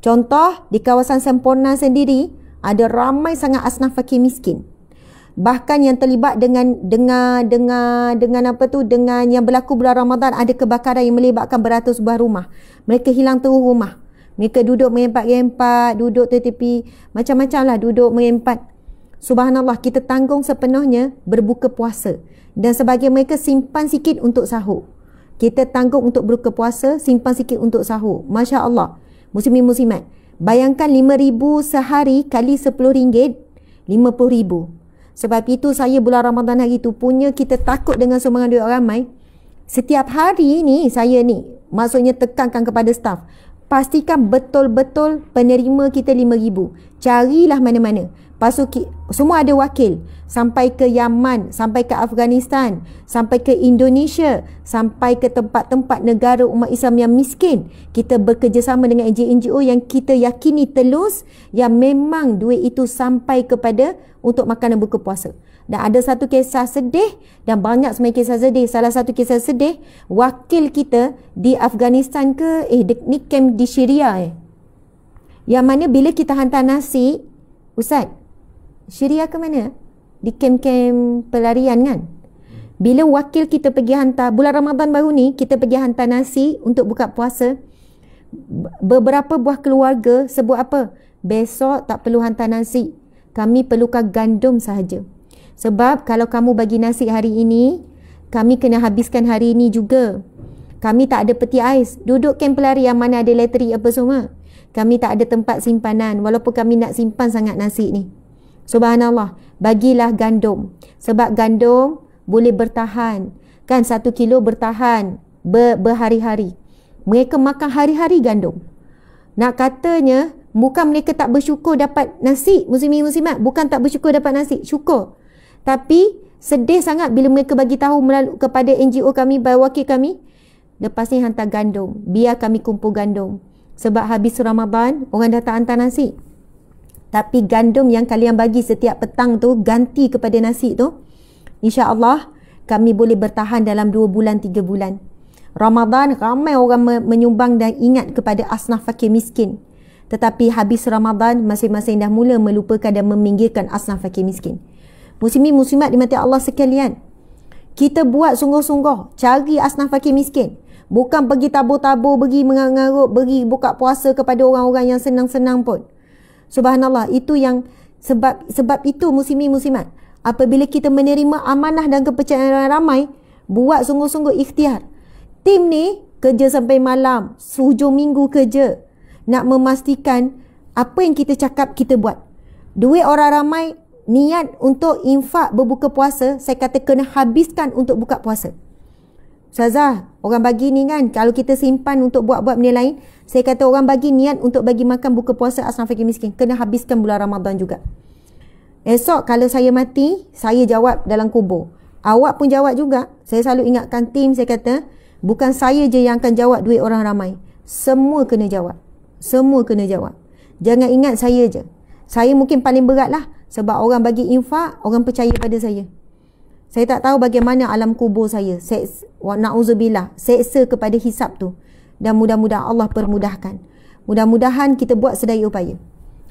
Contoh di kawasan Semporna sendiri ada ramai sangat asnaf fakir miskin. Bahkan yang terlibat dengan apa tu, dengan yang berlaku bulan Ramadan, ada kebakaran yang melibatkan beratus buah rumah. Mereka hilang terus rumah. Mereka duduk mengempat-gempat, duduk tepi, macam-macam lah duduk mengempat. Subhanallah, kita tanggung sepenuhnya berbuka puasa. Dan sebagian mereka simpan sikit untuk sahur. Kita tanggung untuk berbuka puasa, simpan sikit untuk sahur. Masya Allah. Muslimin muslimat. Bayangkan 5,000 sehari kali RM10, 50,000. Sebab itu saya bulan Ramadan hari tu punya, kita takut dengan sumbangan duit orang ramai. Setiap hari ni saya ni, maksudnya tekankan kepada staf, pastikan betul-betul penerima kita 5,000. Carilah mana-mana. Lepas tu semua ada wakil. Sampai ke Yaman, sampai ke Afghanistan, sampai ke Indonesia, sampai ke tempat-tempat negara umat Islam yang miskin. Kita bekerjasama dengan NGO yang kita yakini telus, yang memang duit itu sampai kepada untuk makanan buka puasa. Dan ada satu kisah sedih, dan banyak sebenarnya kisah sedih. Salah satu kisah sedih, wakil kita di Afghanistan ke, ni camp di Syria yang mana bila kita hantar nasi, Ustaz, Syria ke mana? Di kem-kem pelarian kan? Bila wakil kita pergi hantar, bulan Ramadan baru ni, kita pergi hantar nasi untuk buka puasa, beberapa buah keluarga sebut apa? Besok tak perlu hantar nasi. Kami perlukan gandum sahaja. Sebab kalau kamu bagi nasi hari ini, kami kena habiskan hari ini juga. Kami tak ada peti ais. Duduk kem pelarian mana ada elektrik apa semua. Kami tak ada tempat simpanan, walaupun kami nak simpan sangat nasi ni. Subhanallah, bagilah gandum. Sebab gandum boleh bertahan. Kan 1 kilo bertahan berhari-hari. Mereka makan hari-hari gandum. Nak katanya, bukan mereka tak bersyukur dapat nasi, muslimin muslimat. Bukan tak bersyukur dapat nasi, syukur. Tapi sedih sangat bila mereka bagi tahu melalui kepada NGO kami, wakil kami, lepas ni hantar gandum. Biar kami kumpul gandum. Sebab habis Ramadan, orang dah tak hantar nasi. Tapi gandum yang kalian bagi setiap petang tu, ganti kepada nasi tu, insya-Allah kami boleh bertahan dalam 2 bulan, 3 bulan. Ramadan ramai orang menyumbang dan ingat kepada asnaf fakir miskin. Tetapi habis Ramadan, masing-masing dah mula melupakan dan meminggirkan asnaf fakir miskin. Muslimin muslimat dimati Allah sekalian, kita buat sungguh-sungguh cari asnaf fakir miskin. Bukan pergi tabur-tabur, pergi mengarut-ngarut, pergi buka puasa kepada orang-orang yang senang-senang pun. Subhanallah, itu yang sebab itu muslimin muslimat, apabila kita menerima amanah dan kepercayaan orang ramai, buat sungguh-sungguh ikhtiar. Tim ni kerja sampai malam, hujung minggu kerja, nak memastikan apa yang kita cakap kita buat. Duit orang ramai, niat untuk infak berbuka puasa, saya kata kena habiskan untuk buka puasa. Ustazah, orang bagi ni kan, kalau kita simpan untuk buat-buat benda lain, saya kata orang bagi niat untuk bagi makan buka puasa asnaf fakir miskin, kena habiskan bulan Ramadan juga. Esok kalau saya mati, saya jawab dalam kubur. Awak pun jawab juga. Saya selalu ingatkan tim, saya kata, bukan saya je yang akan jawab duit orang ramai. Semua kena jawab. Semua kena jawab. Jangan ingat saya je. Saya mungkin paling berat lah, sebab orang bagi infak, orang percaya pada saya. Saya tak tahu bagaimana alam kubur saya. Na'udzubillah. Seksa kepada hisab tu. Dan mudah-mudahan Allah permudahkan. Mudah-mudahan kita buat sedaya upaya.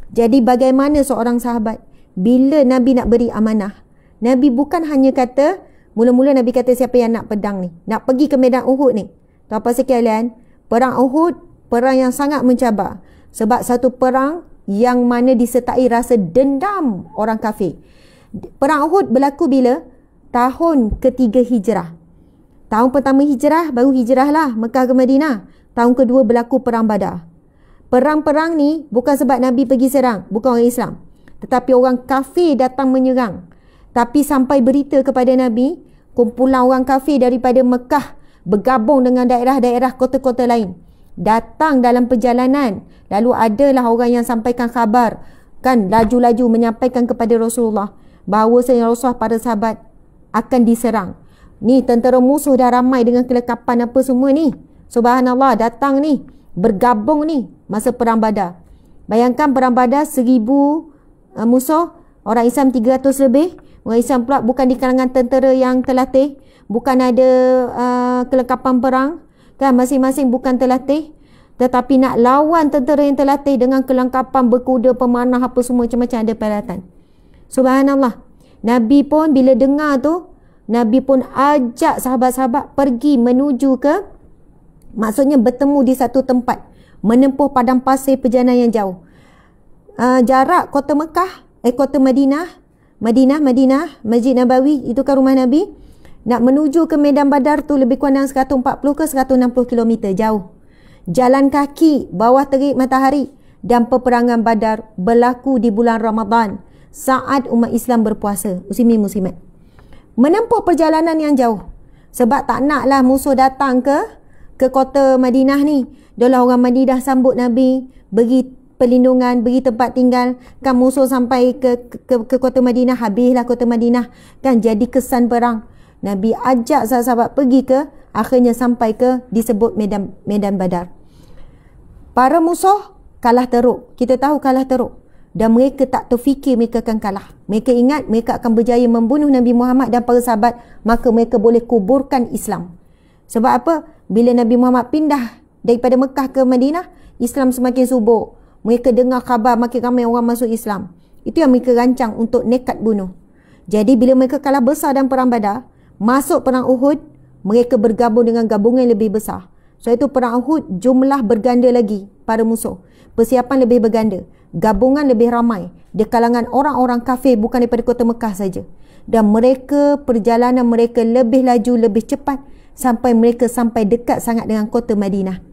Jadi bagaimana seorang sahabat, bila Nabi nak beri amanah, Nabi bukan hanya kata, mula-mula Nabi kata siapa yang nak pedang ni, nak pergi ke medan Uhud ni. Tahu apa sekalian? Perang Uhud, perang yang sangat mencabar. Sebab satu perang yang mana disertai rasa dendam orang kafir. Perang Uhud berlaku bila? Tahun ketiga hijrah. Tahun pertama hijrah, baru hijrah lah Mekah ke Madinah. Tahun kedua berlaku perang Badar. Perang-perang ni bukan sebab Nabi pergi serang, bukan orang Islam. Tetapi orang kafir datang menyerang. Tapi sampai berita kepada Nabi, kumpulan orang kafir daripada Mekah bergabung dengan daerah-daerah kota-kota lain. Datang dalam perjalanan. Lalu adalah orang yang sampaikan khabar, kan, laju-laju menyampaikan kepada Rasulullah bahawa Rasulullah, para sahabat akan diserang. Ni tentera musuh dah ramai dengan kelengkapan apa semua ni. Subhanallah, datang ni, bergabung ni masa perang Badar. Bayangkan perang Badar 1000 musuh, orang Islam 300 lebih. Orang Islam pula bukan di kalangan tentera yang terlatih, bukan ada kelengkapan perang, kan, masing-masing bukan terlatih. Tetapi nak lawan tentera yang terlatih dengan kelengkapan berkuda, pemanah apa semua, macam-macam ada peralatan. Subhanallah. Nabi pun bila dengar tu, Nabi pun ajak sahabat-sahabat pergi menuju ke, maksudnya bertemu di satu tempat, menempuh padang pasir perjalanan yang jauh. Jarak kota Mekah, kota Madinah, Masjid Nabawi, itu kan rumah Nabi, nak menuju ke Medan Badar tu lebih kurang 140 ke 160 km jauh. Jalan kaki, bawah terik matahari. Dan peperangan Badar berlaku di bulan Ramadan saat umat Islam berpuasa. Muslimin muslimat, menempuh perjalanan yang jauh sebab tak naklah musuh datang ke kota Madinah ni. Adalah orang Madinah sambut Nabi, beri perlindungan, beri tempat tinggal. Kan musuh sampai ke kota Madinah, habislah kota Madinah, kan jadi kesan perang. Nabi ajak sahabat pergi ke, akhirnya sampai ke disebut Medan Badar. Para musuh kalah teruk. Kita tahu kalah teruk. Dan mereka tak terfikir mereka akan kalah. Mereka ingat mereka akan berjaya membunuh Nabi Muhammad dan para sahabat, maka mereka boleh kuburkan Islam. Sebab apa? Bila Nabi Muhammad pindah daripada Mekah ke Madinah, Islam semakin subur. Mereka dengar khabar makin ramai orang masuk Islam. Itu yang mereka rancang untuk nekat bunuh. Jadi bila mereka kalah besar dalam perang Badar, masuk perang Uhud, mereka bergabung dengan gabungan yang lebih besar. So itu perang Uhud jumlah berganda lagi para musuh. Persiapan lebih berganda. Gabungan lebih ramai di kalangan orang-orang kafir bukan daripada kota Mekah saja. Dan mereka, perjalanan mereka lebih laju, lebih cepat sampai mereka sampai dekat sangat dengan kota Madinah.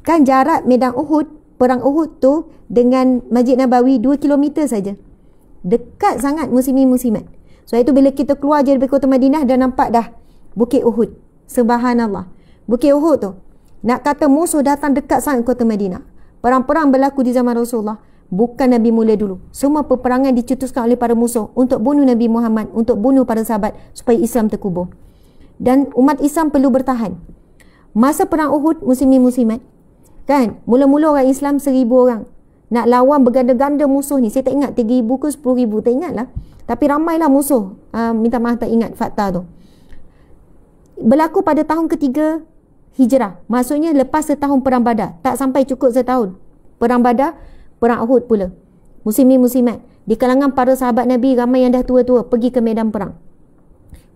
Kan jarak medan Uhud, perang Uhud tu dengan Masjid Nabawi 2 km saja. Dekat sangat muslimin muslimat. So itu bila kita keluar je dari kota Madinah dah nampak dah Bukit Uhud. Subhanallah. Bukit Uhud tu, nak kata musuh datang dekat sangat kota Madinah. Perang-perang berlaku di zaman Rasulullah. Bukan Nabi mula dulu. Semua peperangan dicetuskan oleh para musuh untuk bunuh Nabi Muhammad, untuk bunuh para sahabat supaya Islam terkubur. Dan umat Islam perlu bertahan. Masa perang Uhud, muslimin muslimat, kan, mula-mula orang Islam 1,000 orang. Nak lawan berganda-ganda musuh ni. Saya tak ingat 3,000 ke 10,000, tak ingat lah. Tapi ramailah musuh. Minta maaf tak ingat fakta tu. Berlaku pada tahun ketiga Hijrah. Maksudnya lepas setahun perang Badar. Tak sampai cukup setahun. Perang Badar, perang Uhud pula. Muslimin muslimat, di kalangan para sahabat Nabi ramai yang dah tua-tua pergi ke medan perang.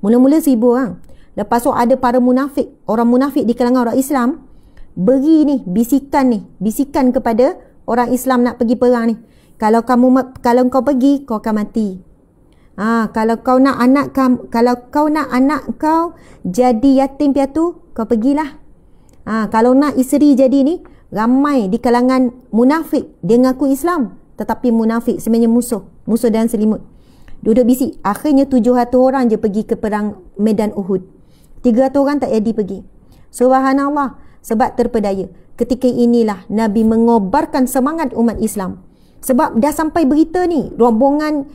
Mula-mula 1,000 orang. Lepas tu ada para munafik, orang munafik di kalangan orang Islam beri ni bisikan kepada orang Islam nak pergi perang ni. Kalau kau pergi, kau akan mati. Kalau kau nak anak kau jadi yatim piatu, kau pergilah. Kalau nak isteri jadi ni, ramai di kalangan munafik, dia ngaku Islam tetapi munafik, sebenarnya musuh dan selimut. Duduk bisik. Akhirnya 700 orang je pergi ke perang medan Uhud. 300 orang tak jadi pergi. Subhanallah, sebab terpedaya. Ketika inilah Nabi mengobarkan semangat umat Islam. Sebab dah sampai berita ni, rombongan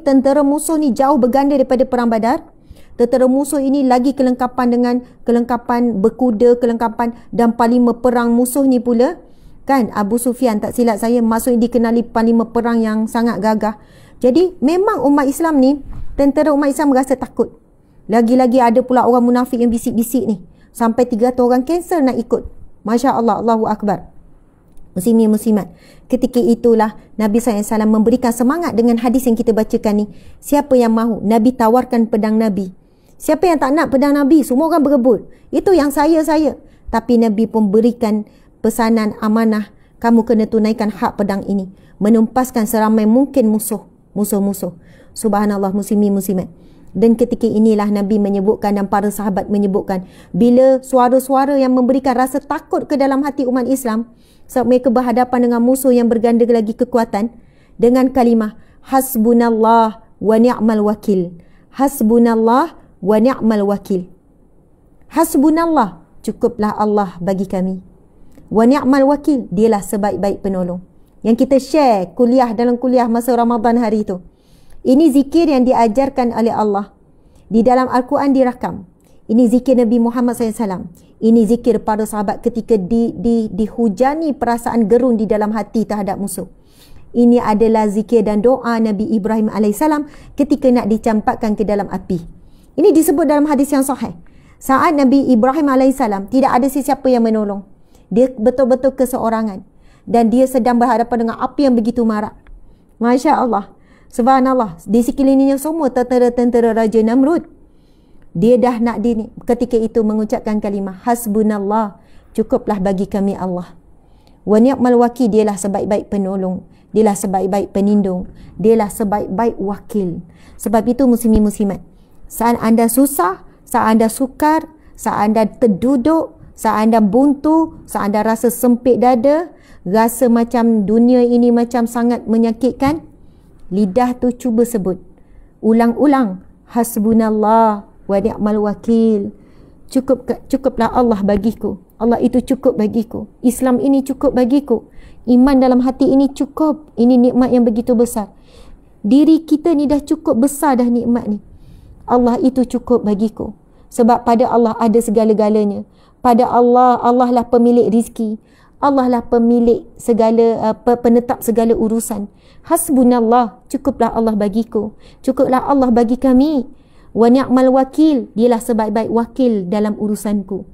tentera musuh ni jauh berganda daripada perang Badar. Tentera musuh ini lagi kelengkapan dengan kelengkapan berkuda, kelengkapan dan panglima perang musuh ni pula, kan, Abu Sufyan tak silap saya, maksudnya dikenali panglima perang yang sangat gagah. Jadi memang umat Islam ni, tentera umat Islam merasa takut. Lagi-lagi ada pula orang munafik yang bisik-bisik ni. Sampai 300 orang cancel nak ikut. Masya Allah, Allahu Akbar. Muslimin muslimat, ketika itulah Nabi SAW memberikan semangat dengan hadis yang kita bacakan ni. Siapa yang mahu, Nabi tawarkan pedang Nabi. Siapa yang tak nak pedang Nabi, semua orang berebut. Itu yang saya. Tapi Nabi pun berikan pesanan amanah, kamu kena tunaikan hak pedang ini, menumpaskan seramai mungkin musuh. Subhanallah, muslimin muslimat. Dan ketika inilah Nabi menyebutkan dan para sahabat menyebutkan, bila suara-suara yang memberikan rasa takut ke dalam hati umat Islam, sebab mereka berhadapan dengan musuh yang berganda lagi kekuatan, dengan kalimah hasbunallah wa ni'mal wakil. Hasbunallah wa ni'mal wakil. Hasbunallah, cukuplah Allah bagi kami. Wa ni'mal wakil, dialah sebaik-baik penolong. Yang kita share dalam kuliah masa Ramadan hari itu. Ini zikir yang diajarkan oleh Allah. Di dalam Al-Quran dirakam. Ini zikir Nabi Muhammad SAW. Ini zikir para sahabat ketika dihujani perasaan gerun di dalam hati terhadap musuh. Ini adalah zikir dan doa Nabi Ibrahim AS ketika nak dicampakkan ke dalam api. Ini disebut dalam hadis yang sahih. Saat Nabi Ibrahim AS tidak ada sesiapa yang menolong. Dia betul-betul keseorangan. Dan dia sedang berhadapan dengan api yang begitu marak. Masya Allah. Subhanallah, di sekelilingnya semua tentera-tentera Raja Namrud. Dia dah nak ketika itu mengucapkan kalimah hasbunallah, cukuplah bagi kami Allah. Wa ni'mal wakil, dialah sebaik-baik penolong, dialah sebaik-baik penindung, dialah sebaik-baik wakil. Sebab itu muslimin muslimat, saat anda susah, saat anda sukar, saat anda terduduk, saat anda buntu, saat anda rasa sempit dada, rasa macam dunia ini macam sangat menyakitkan, lidah tu cuba sebut ulang-ulang hasbunallah wa ni'mal wakil. Cukuplah Allah bagiku. Allah itu cukup bagiku. Islam ini cukup bagiku. Iman dalam hati ini cukup. Ini nikmat yang begitu besar. Diri kita ni dah cukup besar dah nikmat ni. Allah itu cukup bagiku. Sebab pada Allah ada segala-galanya. Pada Allah, Allah lah pemilik rizki. Allah lah pemilik segala, penetap segala urusan. Hasbunallah, cukuplah Allah bagiku. Cukuplah Allah bagi kami. Wa ni'mal wakil, dialah sebaik-baik wakil dalam urusanku.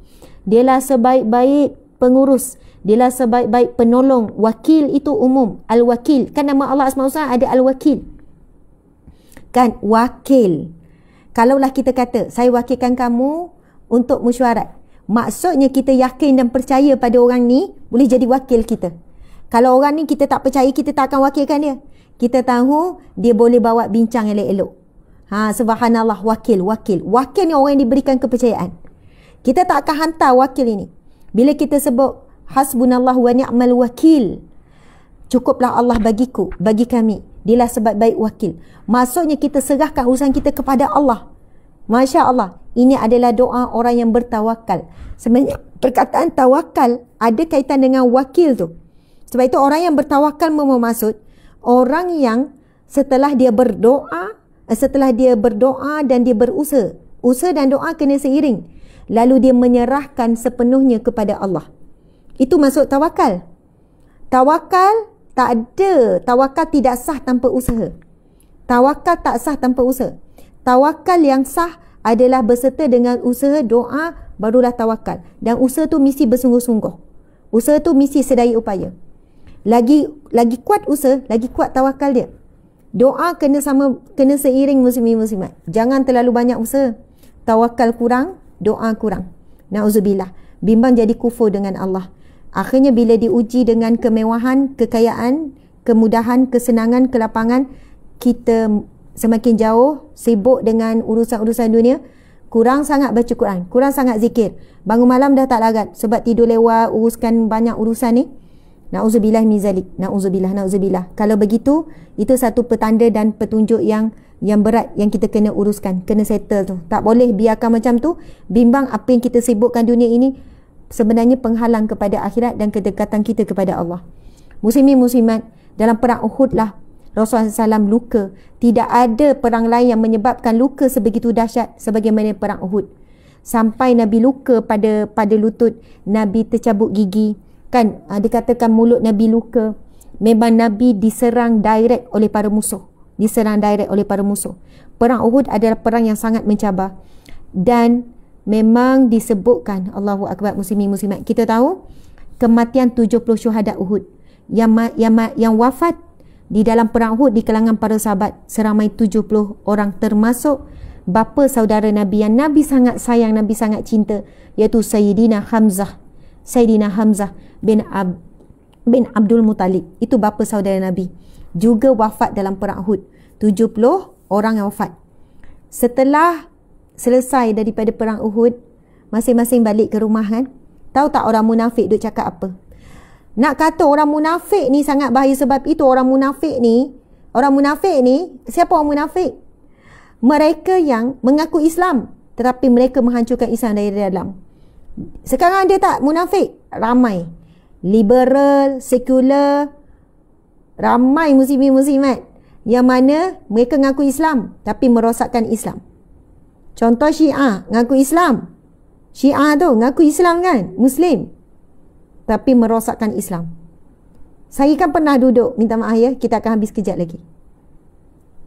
Dialah sebaik-baik pengurus. Dialah sebaik-baik penolong. Wakil itu umum. Al-Wakil. Kan nama Allah SWT ada Al-Wakil. Kan? Wakil. Kalaulah kita kata, saya wakilkan kamu untuk mesyuarat. Maksudnya kita yakin dan percaya pada orang ni boleh jadi wakil kita. Kalau orang ni kita tak percaya, kita tak akan wakilkan dia. Kita tahu dia boleh bawa bincang elok-elok. Subhanallah, wakil. Wakil ni orang yang diberikan kepercayaan. Kita tak akan hantar wakil ini. Bila kita sebut hasbunallah wa ni'mal wakil, cukuplah Allah bagiku, bagi kami. Dialah sebaik-baik wakil. Maksudnya kita serahkan urusan kita kepada Allah. Masya Allah. Ini adalah doa orang yang bertawakal. Sebenarnya perkataan tawakal ada kaitan dengan wakil tu. Sebab itu orang yang bertawakal bermaksud orang yang setelah dia berdoa dan dia berusaha. Usaha dan doa kena seiring. Lalu dia menyerahkan sepenuhnya kepada Allah. Itu maksud tawakal. Tawakal tak ada. Tawakal tidak sah tanpa usaha. Tawakal tak sah tanpa usaha. Tawakal yang sah adalah berserta dengan usaha, doa, barulah tawakal. Dan usaha tu mesti bersungguh-sungguh. Usaha tu mesti sedaya upaya. Lagi kuat usaha, lagi kuat tawakal dia. Doa kena seiring muslimin-muslimat. Jangan terlalu banyak usaha. Tawakal kurang, doa kurang. Na'udzubillah. Bimbang jadi kufur dengan Allah. Akhirnya bila diuji dengan kemewahan, kekayaan, kemudahan, kesenangan, kelapangan, kita semakin jauh, sibuk dengan urusan-urusan dunia, kurang sangat baca Quran, kurang sangat zikir. Bangun malam dah tak larat sebab tidur lewat, uruskan banyak urusan ni. Na'udzubillah min zalik. Na'udzubillah. Kalau begitu, itu satu petanda dan petunjuk yang berat yang kita kena uruskan, kena settle tu. Tak boleh biarkan macam tu. Bimbang apa yang kita sibukkan dunia ini sebenarnya penghalang kepada akhirat dan kedekatan kita kepada Allah. Muslimin muslimat, dalam perang Uhud lah Rasulullah SAW luka. Tidak ada perang lain yang menyebabkan luka sebegitu dahsyat sebagaimana perang Uhud. Sampai Nabi luka pada lutut, Nabi tercabut gigi. Kan dikatakan mulut Nabi luka. Memang Nabi diserang direct oleh para musuh. Perang Uhud adalah perang yang sangat mencabar. Dan memang disebutkan, Allahu Akbar muslimin muslimat, kita tahu kematian 70 syuhada Uhud yang wafat di dalam perang Uhud di kalangan para sahabat seramai 70 orang, termasuk bapa saudara Nabi yang Nabi sangat sayang, Nabi sangat cinta, iaitu Sayyidina Hamzah bin Abdul Muttalib. Itu bapa saudara Nabi, juga wafat dalam perang Uhud. 70 orang yang wafat. Setelah selesai daripada perang Uhud, masing-masing balik ke rumah kan. Tahu tak orang munafik duk cakap apa? Nak kata orang munafik ni sangat bahaya. Sebab itu orang munafik ni, siapa orang munafik? Mereka yang mengaku Islam tetapi mereka menghancurkan Islam dari dalam. Sekarang ada tak munafik? Ramai. Liberal, sekular, ramai muslimin muslimat yang mana mereka mengaku Islam tapi merosakkan Islam. Contoh Syiah, ngaku Islam. Syiah tu ngaku Islam kan, Muslim, tapi merosakkan Islam. Saya kan pernah duduk, minta maaf ya, kita akan habis kejap lagi.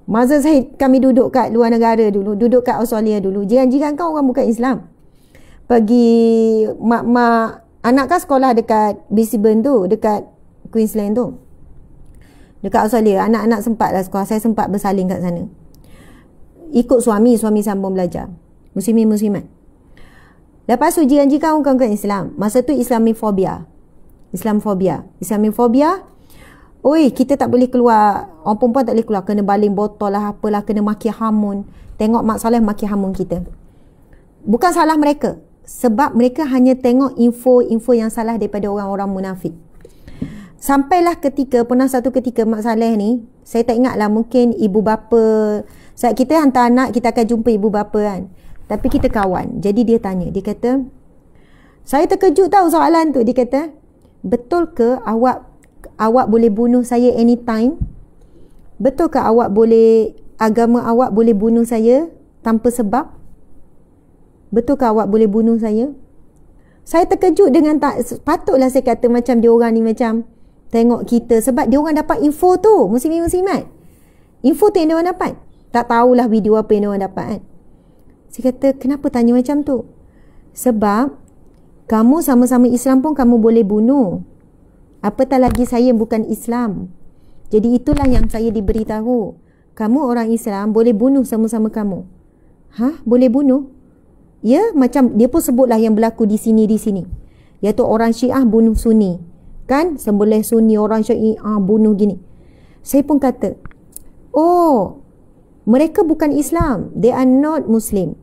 Masa kami duduk kat luar negara dulu, duduk kat Australia dulu, jiran-jiran kan orang bukan Islam. Pergi mak anak kan sekolah dekat Brisbane tu, dekat Queensland tu. Dekat Australia, anak-anak sempat lah sekolah. Saya sempat bersalin kat sana. Ikut suami sambung belajar. Muslimin muslimat. Lepas tu janji kawan-kawan Islam. Masa tu Islamofobia. Oi, kita tak boleh keluar. Orang perempuan tak boleh keluar. Kena baling botol lah, apalah. Kena maki hamun. Tengok Mak Saleh maki hamun kita. Bukan salah mereka. Sebab mereka hanya tengok info-info yang salah daripada orang-orang munafik. Sampailah pernah satu ketika Mak Saleh ni, saya tak ingat lah, mungkin ibu bapa. Saat kita hantar anak, kita akan jumpa ibu bapa kan. Tapi kita kawan. Jadi dia tanya, dia kata, saya terkejut tahu soalan tu. Dia kata, betul ke awak boleh bunuh saya anytime? Betul ke agama awak boleh bunuh saya tanpa sebab? Betul ke awak boleh bunuh saya? Saya terkejut dengan patutlah saya kata macam dia orang ni macam tengok kita, sebab dia orang dapat info tu, muslimin muslimat. Info tu yang dia orang dapat. Tak tahulah video apa yang dia orang dapat kan. Saya kata, kenapa tanya macam tu? Sebab kamu sama-sama Islam pun kamu boleh bunuh. Apatah lagi saya bukan Islam. Jadi itulah yang saya diberitahu. Kamu orang Islam boleh bunuh sama-sama kamu. Boleh bunuh? Ya, macam dia pun sebutlah yang berlaku di sini. Iaitu orang Syiah bunuh Sunni. Kan? Sembelih Sunni, orang Syiah bunuh gini. Saya pun kata, oh, mereka bukan Islam. They are not Muslim.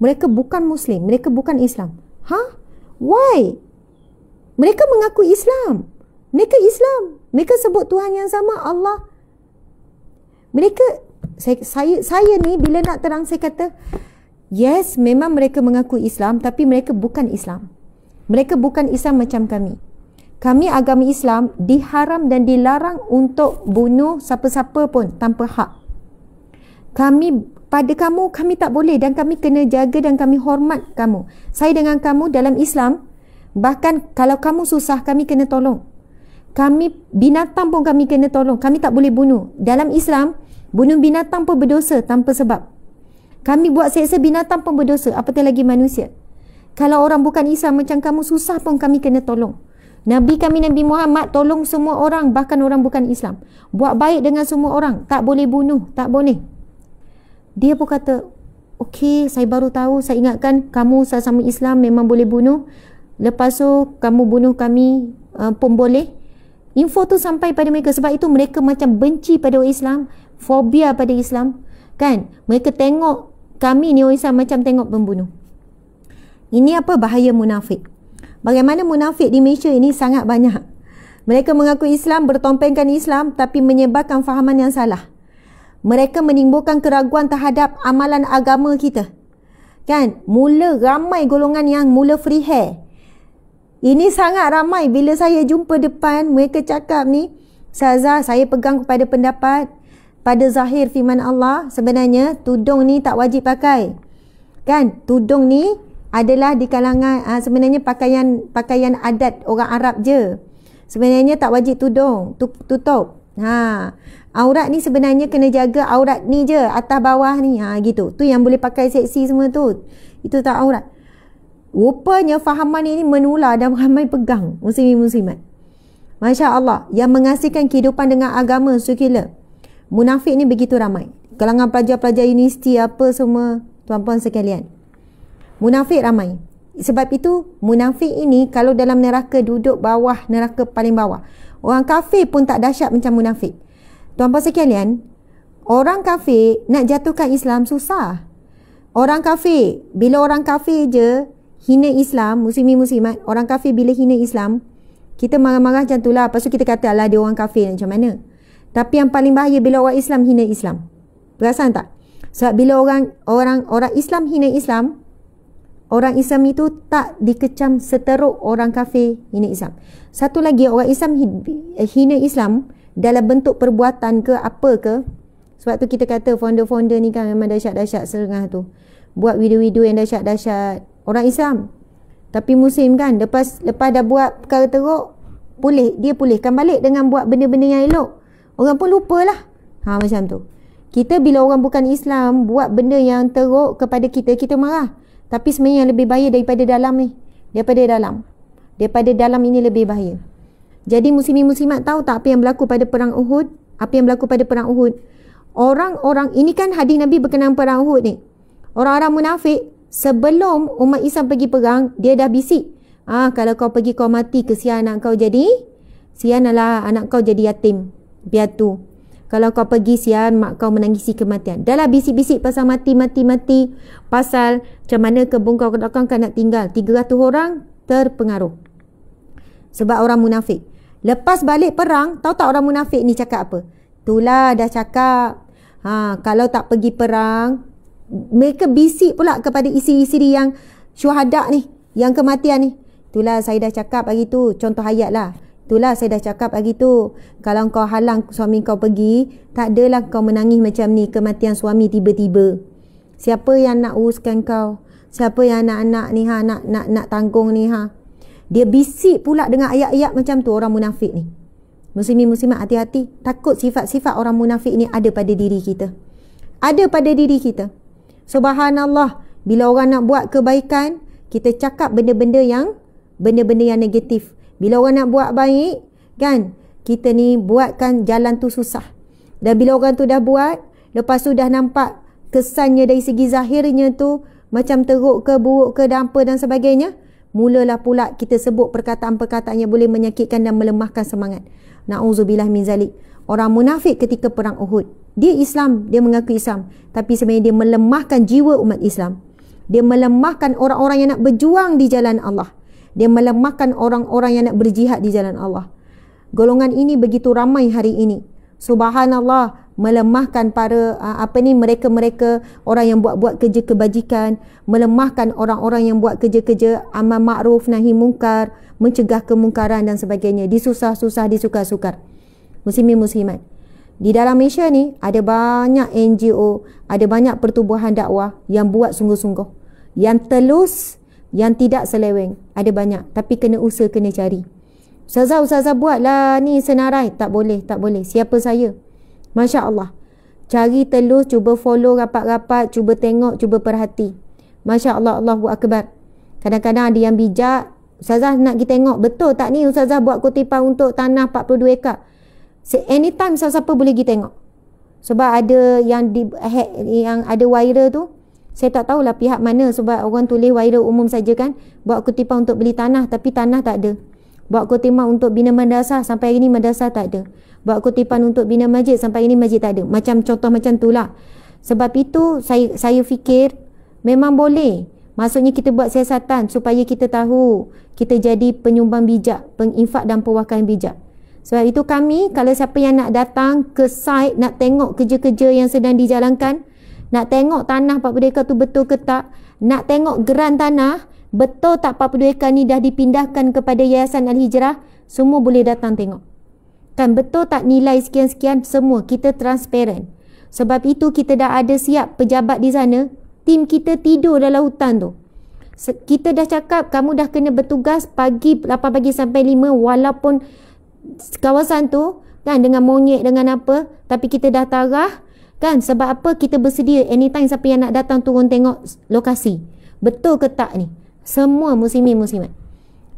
Mereka bukan Muslim. Mereka bukan Islam. Why? Mereka mengaku Islam. Mereka Islam. Mereka sebut Tuhan yang sama, Allah. Mereka, saya ni bila nak terang, saya kata, yes, memang mereka mengaku Islam, tapi mereka bukan Islam. Mereka bukan Islam macam kami. Kami agama Islam diharam dan dilarang untuk bunuh siapa-siapa pun tanpa hak. Pada kamu, kami tak boleh, dan kami kena jaga dan kami hormat kamu. Saya dengan kamu dalam Islam, bahkan kalau kamu susah, kami kena tolong. Binatang pun kami kena tolong. Kami tak boleh bunuh. Dalam Islam, bunuh binatang pun berdosa tanpa sebab. Kami buat seksa binatang pun berdosa, apatah lagi manusia. Kalau orang bukan Islam macam kamu susah pun kami kena tolong. Nabi kami, Nabi Muhammad, tolong semua orang, bahkan orang bukan Islam. Buat baik dengan semua orang. Tak boleh bunuh, tak boleh. Dia pun kata, okey, saya baru tahu, saya ingatkan kamu sama Islam memang boleh bunuh. Lepas tu kamu bunuh kami pun boleh. Info tu sampai pada mereka. Sebab itu mereka macam benci pada orang Islam, fobia pada Islam. Kan? Mereka tengok kami ni orang Islam macam tengok pembunuh. Ini apa bahaya munafik. Bagaimana munafik di Malaysia ini sangat banyak. Mereka mengaku Islam, bertompengkan Islam, tapi menyebarkan fahaman yang salah. Mereka menimbulkan keraguan terhadap amalan agama kita. Kan? Mula ramai golongan yang mula free hair. Ini sangat ramai. Bila saya jumpa depan, mereka cakap ni, Ustazah, saya pegang kepada pendapat pada zahir firman Allah, sebenarnya tudung ni tak wajib pakai. Kan? Tudung ni adalah di kalangan sebenarnya pakaian adat orang Arab je. Sebenarnya tak wajib tudung, tutup. Aurat ni sebenarnya kena jaga aurat ni je, atas bawah ni. Gitu. Tu yang boleh pakai seksi semua tu. Itu tak aurat. Rupanya fahaman ini menular dan ramai pegang muslimin muslimat. Masya Allah, yang mengasihkan kehidupan dengan agama sukila. Munafik ni begitu ramai. Kalangan pelajar-pelajar universiti apa semua, tuan-puan sekalian. Munafik ramai. Sebab itu, munafik ini kalau dalam neraka duduk bawah, neraka paling bawah. Orang kafir pun tak dahsyat macam munafik. Tuan-puan sekalian, orang kafir nak jatuhkan Islam susah. Orang kafir, bila orang kafir je hina Islam, muslimin muslimat, orang kafir bila hina Islam, kita marah-marah macam tu lah. Lepas tu kita kata, alah dia orang kafir macam mana. Tapi yang paling bahaya bila orang Islam hina Islam. Perasan tak? Sebab bila orang Islam hina Islam, orang Islam itu tak dikecam seteruk orang kafir hina Islam. Satu lagi, orang Islam hina Islam dalam bentuk perbuatan ke apa ke. Sebab tu kita kata founder-founder ni kan memang dahsyat-dahsyat setengah tu. Buat video-video yang dahsyat-dahsyat. Orang Islam. Tapi Muslim kan, lepas dah buat perkara teruk, dia pulihkan balik dengan buat benda-benda yang elok. Orang pun lupalah. Macam tu. Kita bila orang bukan Islam buat benda yang teruk kepada kita, kita marah. Tapi sebenarnya yang lebih bahaya daripada dalam ni. Daripada dalam ini lebih bahaya. Jadi muslimin muslimat tahu tak apa yang berlaku pada perang Uhud? apa yang berlaku pada perang Uhud. Orang-orang, ini kan hadis Nabi berkenaan perang Uhud ni. Orang-orang munafik, sebelum umat Islam pergi perang, dia dah bisik. Kalau kau pergi kau mati, kesian anak kau jadi, sianlah anak kau jadi yatim, piatu. Kalau kau pergi, sian mak kau menangisi kematian. Dah lah bisik-bisik pasal mati. Pasal macam mana kebun kau nak tinggal. 300 orang terpengaruh. Sebab orang munafik. Lepas balik perang, tahu tak orang munafik ni cakap apa? Itulah dah cakap. Kalau tak pergi perang, mereka bisik pula kepada isteri-isteri yang syuhada ni, yang kematian ni. Itulah saya dah cakap hari tu, contoh ayat lah. Itulah saya dah cakap hari tu, kalau kau halang suami kau pergi, tak adalah kau menangis macam ni, kematian suami tiba-tiba. Siapa yang nak uruskan kau? Siapa yang anak-anak ni nak tanggung ni Dia bisik pula dengan ayat-ayat macam tu orang munafik ni. Muslimin muslimat, hati-hati. Takut sifat-sifat orang munafik ni ada pada diri kita. Ada pada diri kita. Subhanallah, bila orang nak buat kebaikan, kita cakap benda-benda yang negatif. Bila orang nak buat baik, kan, kita ni buatkan jalan tu susah. Dan bila orang tu dah buat, lepas tu dah nampak kesannya dari segi zahirnya tu macam teruk ke, buruk ke, dan apa dan sebagainya, mulalah pula kita sebut perkataan-perkataan yang boleh menyakitkan dan melemahkan semangat. Na'udzubillah min zalik. Orang munafik ketika perang Uhud, dia Islam, dia mengaku Islam, tapi sebenarnya dia melemahkan jiwa umat Islam. Dia melemahkan orang-orang yang nak berjuang di jalan Allah. Dia melemahkan orang-orang yang nak berjihad di jalan Allah. Golongan ini begitu ramai hari ini. Subhanallah, melemahkan para mereka-mereka orang yang buat-buat kerja kebajikan, melemahkan orang-orang yang buat kerja-kerja amal ma'ruf nahi mungkar, mencegah kemungkaran dan sebagainya, disusah-susah, disukar-sukar. Muslimin muslimat, di dalam Malaysia ni ada banyak NGO, ada banyak pertubuhan dakwah yang buat sungguh-sungguh, yang telus, yang tidak seleweng, ada banyak, tapi kena usaha, kena cari. Ustazah buatlah ni senarai. Tak boleh. Siapa saya? Masya Allah. Cari telus, cuba follow rapat-rapat, cuba tengok, cuba perhati. Masya Allah, Allahu Akbar. Kadang-kadang ada yang bijak. Ustazah nak pergi tengok, betul tak ni Ustazah buat kutipan untuk tanah 42 ekar? Anytime siapa boleh pergi tengok. Sebab ada yang ada viral tu, saya tak tahulah pihak mana, sebab orang tulis viral umum saja kan, buat kutipan untuk beli tanah, tapi tanah tak ada. Buat kutipan untuk bina madrasah, sampai hari ni madrasah tak ada. Buat kutipan untuk bina masjid, sampai hari ni masjid tak ada. Macam contoh macam tu lah. Sebab itu saya fikir memang boleh. Maksudnya kita buat siasatan supaya kita tahu, kita jadi penyumbang bijak, penginfak dan pewakil bijak. Sebab itu kami, kalau siapa yang nak datang ke site, nak tengok kerja-kerja yang sedang dijalankan, nak tengok tanah 42 ekar tu betul ke tak, nak tengok geran tanah, betul tak 42 ekar ni dah dipindahkan kepada Yayasan Al-Hijrah, semua boleh datang tengok. Kan betul tak nilai sekian-sekian, semua kita transparent. Sebab itu kita dah ada siap pejabat di sana, tim kita tidur dalam hutan tu. Kita dah cakap, kamu dah kena bertugas pagi 8 pagi sampai 5, walaupun kawasan tu kan dengan monyet dengan apa, tapi kita dah tarah kan. Sebab apa? Kita bersedia anytime siapa yang nak datang turun tengok lokasi. Betul ke tak ni? Semua muslimin muslimat.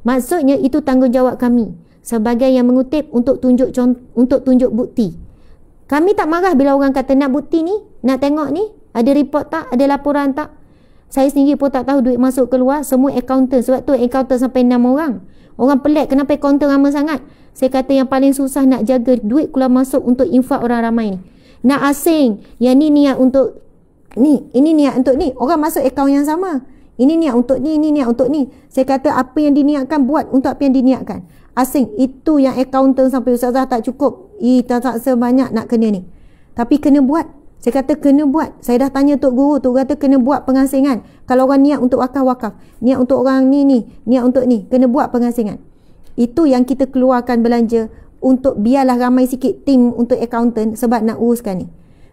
Maksudnya itu tanggungjawab kami sebagai yang mengutip untuk tunjuk bukti. Kami tak marah bila orang kata nak bukti ni, nak tengok ni, ada report tak, ada laporan tak. Saya sendiri pun tak tahu duit masuk keluar, semua accountant. Sebab tu accountant sampai 6 orang. Orang pelik kenapa accountant ramai sangat. Saya kata yang paling susah nak jaga duit keluar masuk untuk infak orang ramai ni. Nak asing, yang ni niat untuk ni, ini niat untuk ni, orang masuk akaun yang sama. Ini niat untuk ni, ini niat untuk ni. Saya kata apa yang diniatkan, buat untuk apa yang diniatkan. Asing, itu yang accountant sampai Ustazah tak cukup. Tak sebanyak nak kena ni. Tapi kena buat. Saya kata kena buat. Saya dah tanya Tok Guru, Tok kata kena buat pengasingan. Kalau orang niat untuk wakaf, niat untuk orang ni, niat untuk ni, kena buat pengasingan. Itu yang kita keluarkan belanja untuk biarlah ramai sikit tim untuk accountant sebab nak uruskan ni.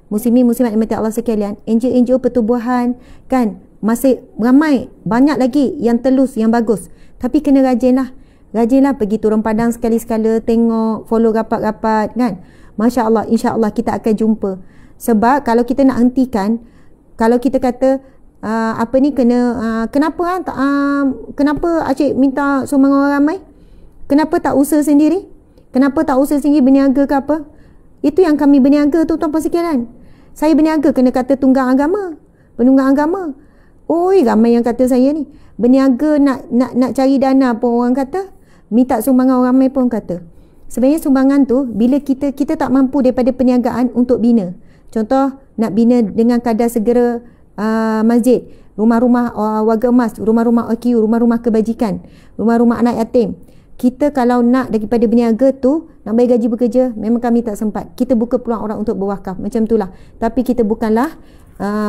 Muslimin muslimat yang mati Allah sekalian, NGO pertubuhan kan masih ramai, banyak lagi yang telus, yang bagus. Tapi kena rajinlah pergi turun padang sekali-sekala, tengok, follow rapat-rapat kan. Masya Allah, insya Allah kita akan jumpa. Sebab kalau kita nak hentikan, kalau kita kata kenapa Acik minta sumbangan orang ramai, kenapa tak usaha sendiri, kenapa tak usaha sendiri berniaga ke apa. Itu yang kami berniaga tu tuan-puan sekalian. Saya berniaga kena kata tunggang agama, penunggang agama. Oi, ramai yang kata saya ni berniaga nak cari dana pun orang kata, minta sumbangan orang ramai pun kata. Sebenarnya sumbangan tu bila kita tak mampu daripada perniagaan untuk bina. Contoh nak bina dengan kadar segera masjid, rumah-rumah warga emas, rumah-rumah OKU, rumah-rumah kebajikan, rumah-rumah anak yatim. Kita kalau nak daripada berniaga tu nak bayar gaji bekerja, memang kami tak sempat. Kita buka peluang orang untuk berwakaf, macam itulah. Tapi kita bukanlah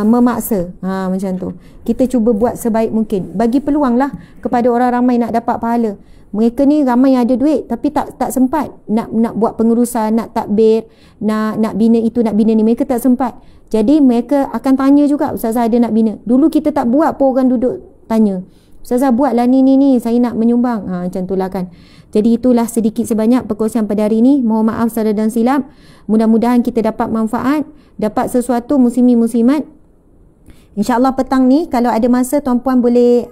memaksa, macam tu. Kita cuba buat sebaik mungkin, bagi peluang lah kepada orang ramai nak dapat pahala. Mereka ni ramai yang ada duit tapi tak sempat nak buat pengurusan, nak takbir, nak bina itu, nak bina ni, mereka tak sempat. Jadi mereka akan tanya juga, ustazah ada nak bina. Dulu kita tak buat pun orang duduk tanya, ustazah buatlah ni saya nak menyumbang. Macam itulah kan. Jadi itulah sedikit sebanyak perkongsian pada hari ini. Mohon maaf salah dan silap. Mudah-mudahan kita dapat manfaat, dapat sesuatu muslimin muslimat. InsyaAllah petang ni kalau ada masa tuan-puan boleh,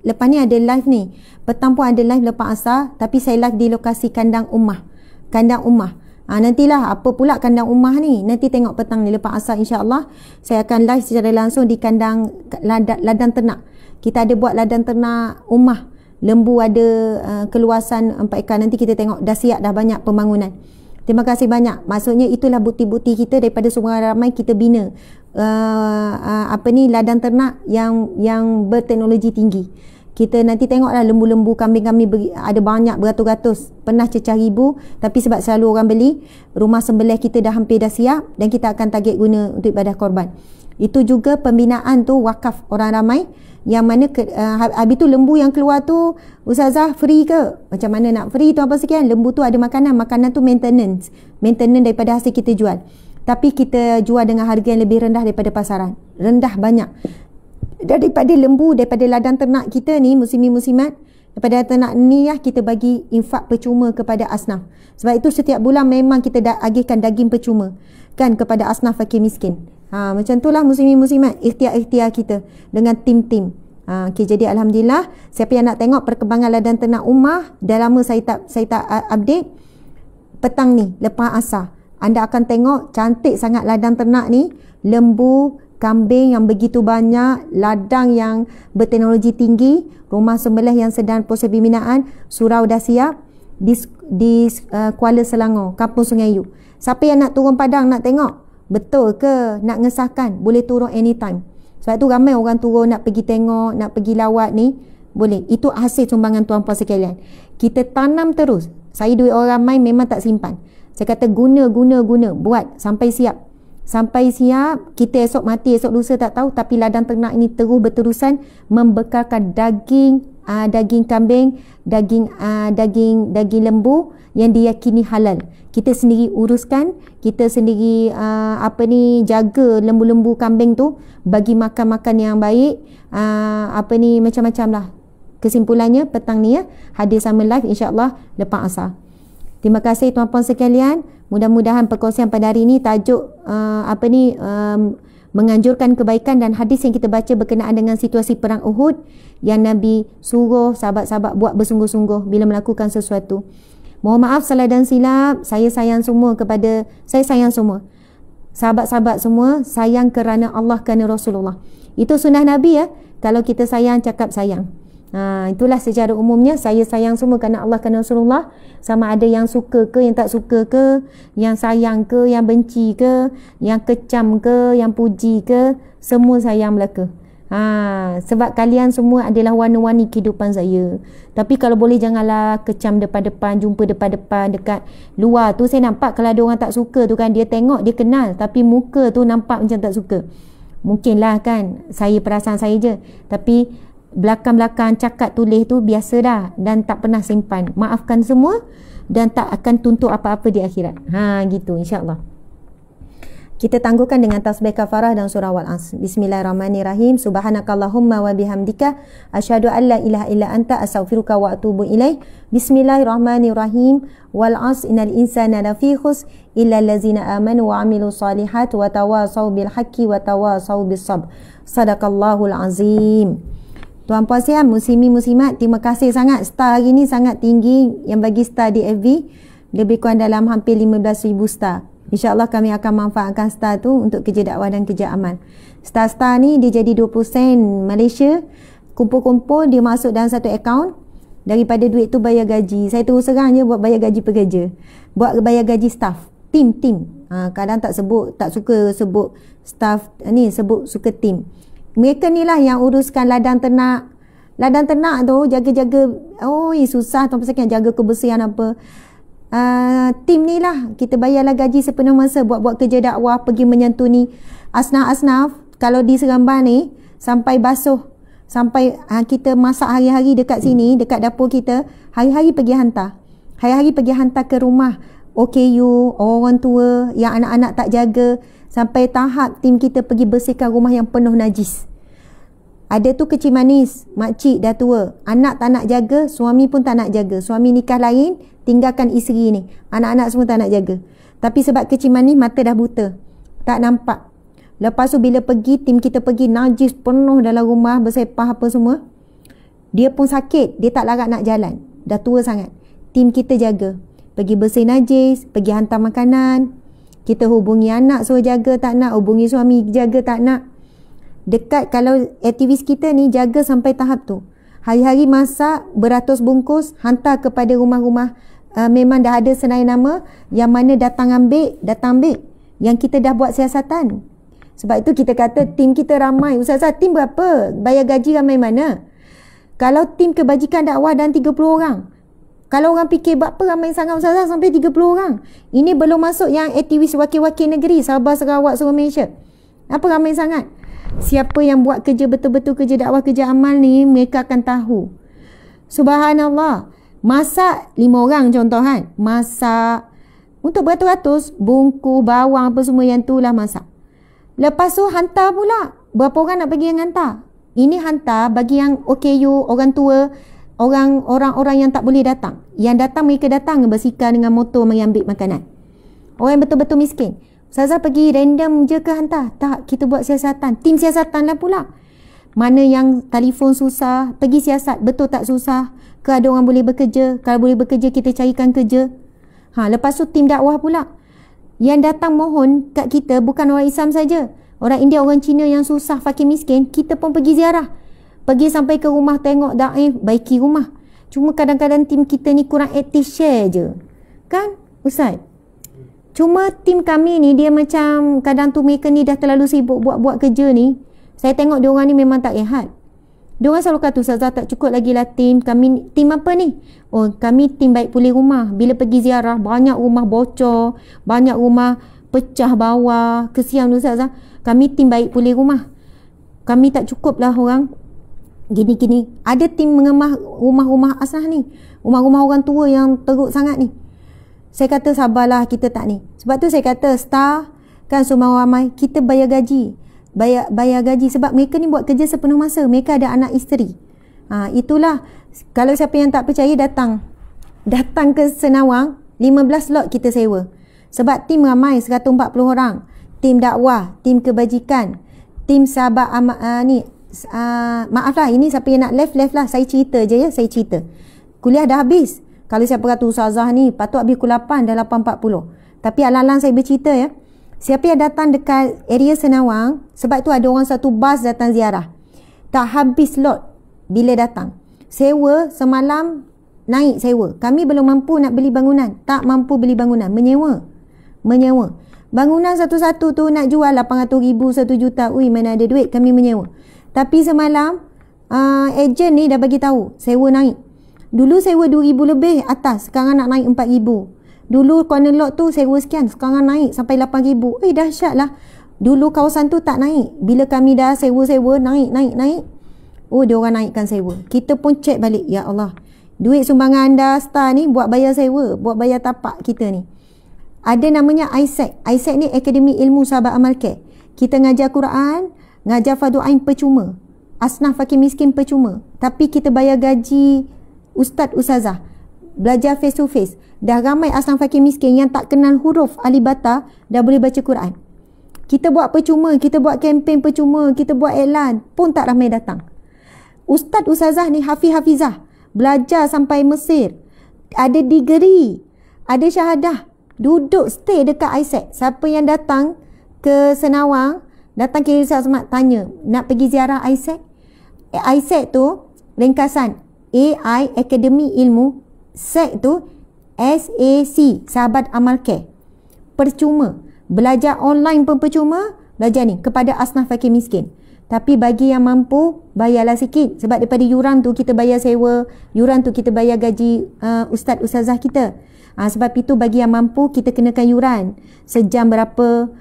lepas ni ada live ni, petang pun ada live lepas asar, tapi saya live di lokasi kandang ummah. Nantilah apa pula kandang ummah ni, nanti tengok petang ni lepas asar insyaAllah. Saya akan live secara langsung di kandang ladang ternak. Kita ada buat ladang ternak ummah, lembu ada keluasan 4 ekar. Nanti kita tengok dah siap dah banyak pembangunan. Terima kasih banyak. Maksudnya itulah bukti-bukti kita daripada semua ramai kita bina ladang ternak yang berteknologi tinggi. Kita nanti tengoklah lembu-lembu, kambing-kambing ada banyak beratus-ratus, pernah cecah ribu, tapi sebab selalu orang beli, rumah sembelih kita dah hampir dah siap dan kita akan target guna untuk ibadah korban. Itu juga pembinaan tu wakaf orang ramai, yang mana habis tu lembu yang keluar tu ustazah free ke? Macam mana nak free tu apa sekian? Lembu tu ada makanan tu maintenance daripada hasil kita jual. Tapi kita jual dengan harga yang lebih rendah daripada pasaran. Rendah banyak. Daripada lembu, daripada ladang ternak kita ni, muslimin muslimat, daripada ternak ni kita bagi infak percuma kepada asnaf. Sebab itu setiap bulan memang kita agihkan daging percuma kan kepada asnaf fakir miskin. Macam itulah muslimin muslimat, ikhtiar-ikhtiar kita dengan tim-tim. Jadi alhamdulillah, siapa yang nak tengok perkembangan ladang ternak ummah, dah lama saya tak update. Petang ni lepas asar anda akan tengok cantik sangat ladang ternak ni, lembu, kambing yang begitu banyak, ladang yang berteknologi tinggi, rumah sembelih yang sedang proses pembinaan, surau dah siap di Kuala Selangor, Kampung Sungai Yu. Siapa yang nak turun padang nak tengok betul ke, nak ngesahkan, boleh turun anytime. Sebab tu ramai orang turun nak pergi tengok, nak pergi lawat ni, boleh. Itu hasil sumbangan tuan-puan sekalian. Kita tanam terus. Saya duit orang ramai memang tak simpan. Saya kata guna, buat sampai siap. Sampai siap, kita esok mati, esok lusa tak tahu, tapi ladang ternak ini terus berterusan membekalkan daging kambing, daging lembu yang diyakini halal. Kita sendiri uruskan, kita sendiri jaga lembu-lembu kambing tu, bagi makan yang baik, macam-macam lah. Kesimpulannya petang ni hadir sama live insya-Allah lepas asar. Terima kasih tuan-puan sekalian. Mudah-mudahan perkongsian pada hari ini tajuk menganjurkan kebaikan dan hadis yang kita baca berkenaan dengan situasi perang Uhud yang Nabi suruh sahabat-sahabat buat bersungguh-sungguh bila melakukan sesuatu. Mohon maaf salah dan silap. Saya sayang semua. Sahabat-sahabat semua sayang kerana Allah, kerana Rasulullah. Itu sunnah Nabi Kalau kita sayang, cakap sayang. Itulah secara umumnya. Saya sayang semua kerana Allah, kerana Rasulullah. Sama ada yang suka ke, yang tak suka ke, yang sayang ke, yang benci ke, yang kecam ke, yang puji ke, semua sayang belaka. Sebab kalian semua adalah warna-warni kehidupan saya. Tapi kalau boleh janganlah kecam depan-depan, jumpa depan-depan, dekat luar tu saya nampak kalau ada orang tak suka tu kan, dia tengok, dia kenal, tapi muka tu nampak macam tak suka. Mungkinlah kan, saya perasaan saya je. Tapi belakang-belakang cakap tulis tu biasa dah dan tak pernah simpan. Maafkan semua dan tak akan tuntut apa-apa di akhirat. Gitu insya-Allah. Kita tangguhkan dengan tasbih kafarah dan surah Wal-Asr. Bismillahirrahmanirrahim. Subhanakallahumma wa bihamdika asyhadu an la ilaha illa anta astaghfiruka wa atubu ilaik. Bismillahirrahmanirrahim. Wal-Asr innal insana lafi khusr illa allazina amanu wa amilus solihat wa tawasaw bil haqqi wa tawasaw bis sabr. Sadaqallahul azim. Tuan-puan sekalian, muslimin muslimat, terima kasih sangat. Star hari ni sangat tinggi yang bagi star di FB. Lebih kurang dalam hampir 15,000 star. InsyaAllah kami akan manfaatkan STAR tu untuk kerja dakwah dan kerja amal. STAR ni dia jadi 20 sen Malaysia, kumpul-kumpul dia masuk dalam satu akaun. Daripada duit tu bayar gaji. Saya terus serang je buat bayar gaji pekerja, buat bayar gaji staff, tim. Kadang tak suka sebut staff ni, suka tim. Mereka ni lah yang uruskan ladang ternak. Ladang ternak tu jaga-jaga, susah tuan pasal jaga kebersihan apa. Tim ni lah kita bayarlah gaji sepenuh masa buat kerja dakwah, pergi menyantuni asnaf-asnaf. Kalau di Seremban ni sampai basuh, sampai kita masak hari-hari dekat sini, dekat dapur kita, hari-hari pergi hantar. Hari-hari pergi hantar ke rumah OKU, orang tua yang anak-anak tak jaga, sampai tahap tim kita pergi bersihkan rumah yang penuh najis. Ada tu kecil manis, makcik dah tua, anak tak nak jaga, suami pun tak nak jaga. Suami nikah lain, tinggalkan isteri ni, anak-anak semua tak nak jaga. Tapi sebab kecil manis, mata dah buta, tak nampak. Lepas tu bila pergi, tim kita pergi, najis penuh dalam rumah, bersepah apa semua. Dia pun sakit, dia tak larat nak jalan, dah tua sangat. Tim kita jaga, pergi bersih najis, pergi hantar makanan. Kita hubungi anak suruh jaga, tak nak. Hubungi suami jaga, tak nak. Dekat, kalau aktivis kita ni jaga sampai tahap tu, hari-hari masak beratus bungkus, hantar kepada rumah-rumah. Memang dah ada senarai nama, yang mana datang ambil. Yang kita dah buat siasatan. Sebab itu kita kata tim kita ramai. Ustazah, tim berapa? Bayar gaji ramai mana? Kalau tim kebajikan dakwah dan 30 orang, kalau orang fikir berapa ramai sangat Ustazah sampai 30 orang. Ini belum masuk yang aktivis wakil-wakil negeri, Sabah, Sarawak, Seluruh Malaysia. Apa ramai sangat? Siapa yang buat kerja betul-betul, kerja dakwah, kerja amal ni, mereka akan tahu. Subhanallah. Masak 5 orang contoh kan. Masak untuk beratus-ratus, bungkus, bawang apa semua yang tu lah masak. Lepas tu hantar pula. Berapa orang nak pergi yang hantar? Ini hantar bagi yang OKU, orang tua, orang-orang yang tak boleh datang. Yang datang, mereka datang bersikap dengan motor mengambil makanan. Orang yang betul-betul miskin. Ustazah pergi random je ke hantar? Tak, kita buat siasatan. Tim siasatan lah pula. Mana yang telefon susah, pergi siasat. Betul tak susah? Ke ada orang boleh bekerja? Kalau boleh bekerja, kita carikan kerja. Lepas tu tim dakwah pula. Yang datang mohon kat kita bukan orang Islam saja. Orang India, orang Cina yang susah, fakir miskin, kita pun pergi ziarah. Pergi sampai ke rumah, tengok daif, baiki rumah. Cuma kadang-kadang tim kita ni kurang aktif, share je. Kan, Ustaz? Cuma tim kami ni, dia macam kadang tu mereka ni dah terlalu sibuk buat kerja ni. Saya tengok diorang ni memang tak rehat. Diorang selalu kata, Ustazah tak cukup lagi lah tim. Kami tim apa ni? Oh, kami tim baik pulih rumah. Bila pergi ziarah, banyak rumah bocor, banyak rumah pecah bawah. Kesian Ustazah. Kami tim baik pulih rumah. Kami tak cukup lah orang. Gini-gini. Ada tim mengemah rumah-rumah asnaf ni. Rumah-rumah orang tua yang teruk sangat ni. Saya kata sabarlah, kita tak ni. Sebab tu saya kata STAR kan semua ramai, kita bayar gaji. Bayar gaji sebab mereka ni buat kerja sepenuh masa. Mereka ada anak isteri. Itulah, kalau siapa yang tak percaya datang ke Senawang, 15 lot kita sewa. Sebab tim ramai 140 orang. Tim dakwah, tim kebajikan, tim sahabat maaflah, ini siapa yang nak left lah. Saya cerita je ya, saya cerita. Kuliah dah habis. Kalau siapa kata Ustazah ni patut habis pukul 8, dah 8.40. Tapi alang-alang saya bercerita ya. Siapa yang datang dekat area Senawang, sebab tu ada orang satu bas datang ziarah. Tak habis lot bila datang. Sewa semalam, naik sewa. Kami belum mampu nak beli bangunan. Tak mampu beli bangunan. Menyewa. Bangunan satu-satu tu nak jual 800,000, 1 juta. Ui, mana ada duit, kami menyewa. Tapi semalam, ejen ni dah bagi tahu sewa naik. Dulu sewa 2,000 lebih atas, sekarang nak naik 4,000. Dulu corner lot tu sewa sekian, sekarang naik sampai 8,000. Dahsyat lah. Dulu kawasan tu tak naik. Bila kami dah sewa-sewa, naik. Oh, dia orang naikkan sewa. Kita pun cek balik, ya Allah. Duit sumbangan anda STAR ni buat bayar sewa, buat bayar tapak kita ni. Ada namanya ISEC. ISEC ni Akademi Ilmu Sahabat Amal Care. Kita ngajar Quran, ngajar Fardu Ain percuma. Asnaf fakir miskin percuma. Tapi kita bayar gaji Ustaz Ustazah. Belajar face to face. Dah ramai asnaf fakir miskin yang tak kenal huruf alibata dah boleh baca Quran. Kita buat percuma, kita buat kempen percuma, kita buat iklan pun tak ramai datang. Ustaz Ustazah ni Hafizah. Belajar sampai Mesir. Ada degree, ada syahadah. duduk stay dekat ISEC. Siapa yang datang ke Senawang, datang ke Risau Semat, tanya nak pergi ziarah ISEC. ISEC tu ringkasan AI Akademi Ilmu, SEC tu SAC, Sahabat Amal Care. Percuma. Belajar online pun percuma, belajar ni kepada asnaf fakir miskin. Tapi bagi yang mampu, bayarlah sikit. Sebab daripada yuran tu kita bayar sewa, yuran tu kita bayar gaji ustaz-ustazah kita. Sebab itu bagi yang mampu kita kenakan yuran. Sejam berapa.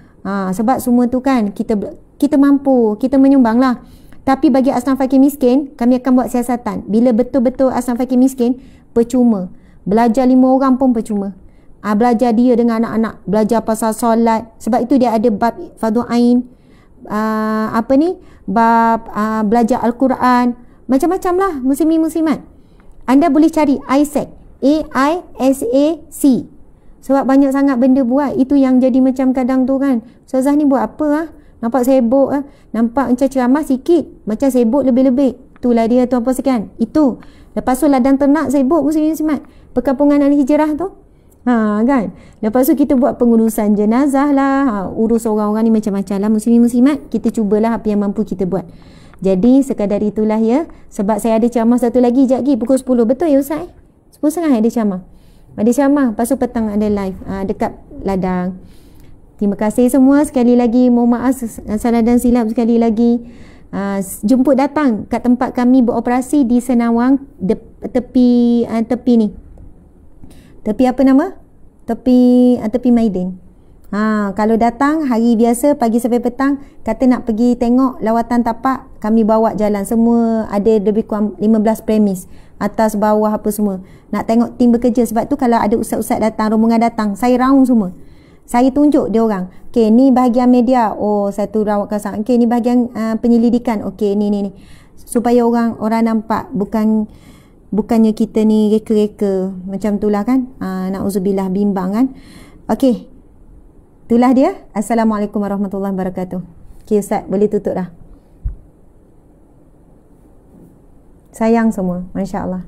Sebab semua tu kan kita mampu, kita menyumbang lah. Tapi bagi asnaf fakir miskin, kami akan buat siasatan. Bila betul-betul asnaf fakir miskin, percuma. Belajar 5 orang pun percuma. Belajar dia dengan anak-anak, belajar pasal solat. Sebab itu dia ada bab fardu ain, bab belajar Al-Quran, macam-macam lah muslimin-muslimat. Anda boleh cari ISAC, AISAC. Sebab banyak sangat benda buat. Itu yang jadi macam kadang tu kan, Ustazah ni buat apa nampak sibuk nampak macam ceramah sikit, macam sibuk lebih-lebih. Itulah dia tuan-puan sekalian. Itu lepas tu ladang ternak sibuk muslimin-muslimat, perkampungan Al-Hijrah tu kan. Lepas tu kita buat pengurusan jenazah lah, urus orang-orang ni macam-macam lah muslimin-muslimat. Kita cubalah apa yang mampu kita buat. Jadi sekadar itulah ya. Sebab saya ada ceramah satu lagi sekejap lagi pukul 10. Betul ya Ustaz? 10.30 ada ceramah. Ada ceramah, lepas tu petang ada live dekat ladang. Terima kasih semua sekali lagi. Mohon maaf salah dan silap sekali lagi. Jemput datang kat tempat kami beroperasi di Senawang, tepi ni. Tepi apa nama? Tepi Maidin. Kalau datang hari biasa pagi sampai petang, kata nak pergi tengok lawatan tapak, kami bawa jalan. Semua ada lebih kurang 15 premis, atas bawah apa semua. Nak tengok tim bekerja. Sebab tu kalau ada ustaz-ustaz datang, rombongan datang, saya round semua. Saya tunjuk dia orang. Okey, ni bahagian media. Oh, satu rawat kasang. Okey, ni bahagian penyelidikan. Okey, ni. Supaya orang nampak, bukannya kita ni reka-reka macam itulah kan. Na'udzubillah, bimbang kan. Okey. Itulah dia. Assalamualaikum warahmatullahi wabarakatuh. Okey Ustaz, boleh tutup dah. Sayang semua, masya-Allah.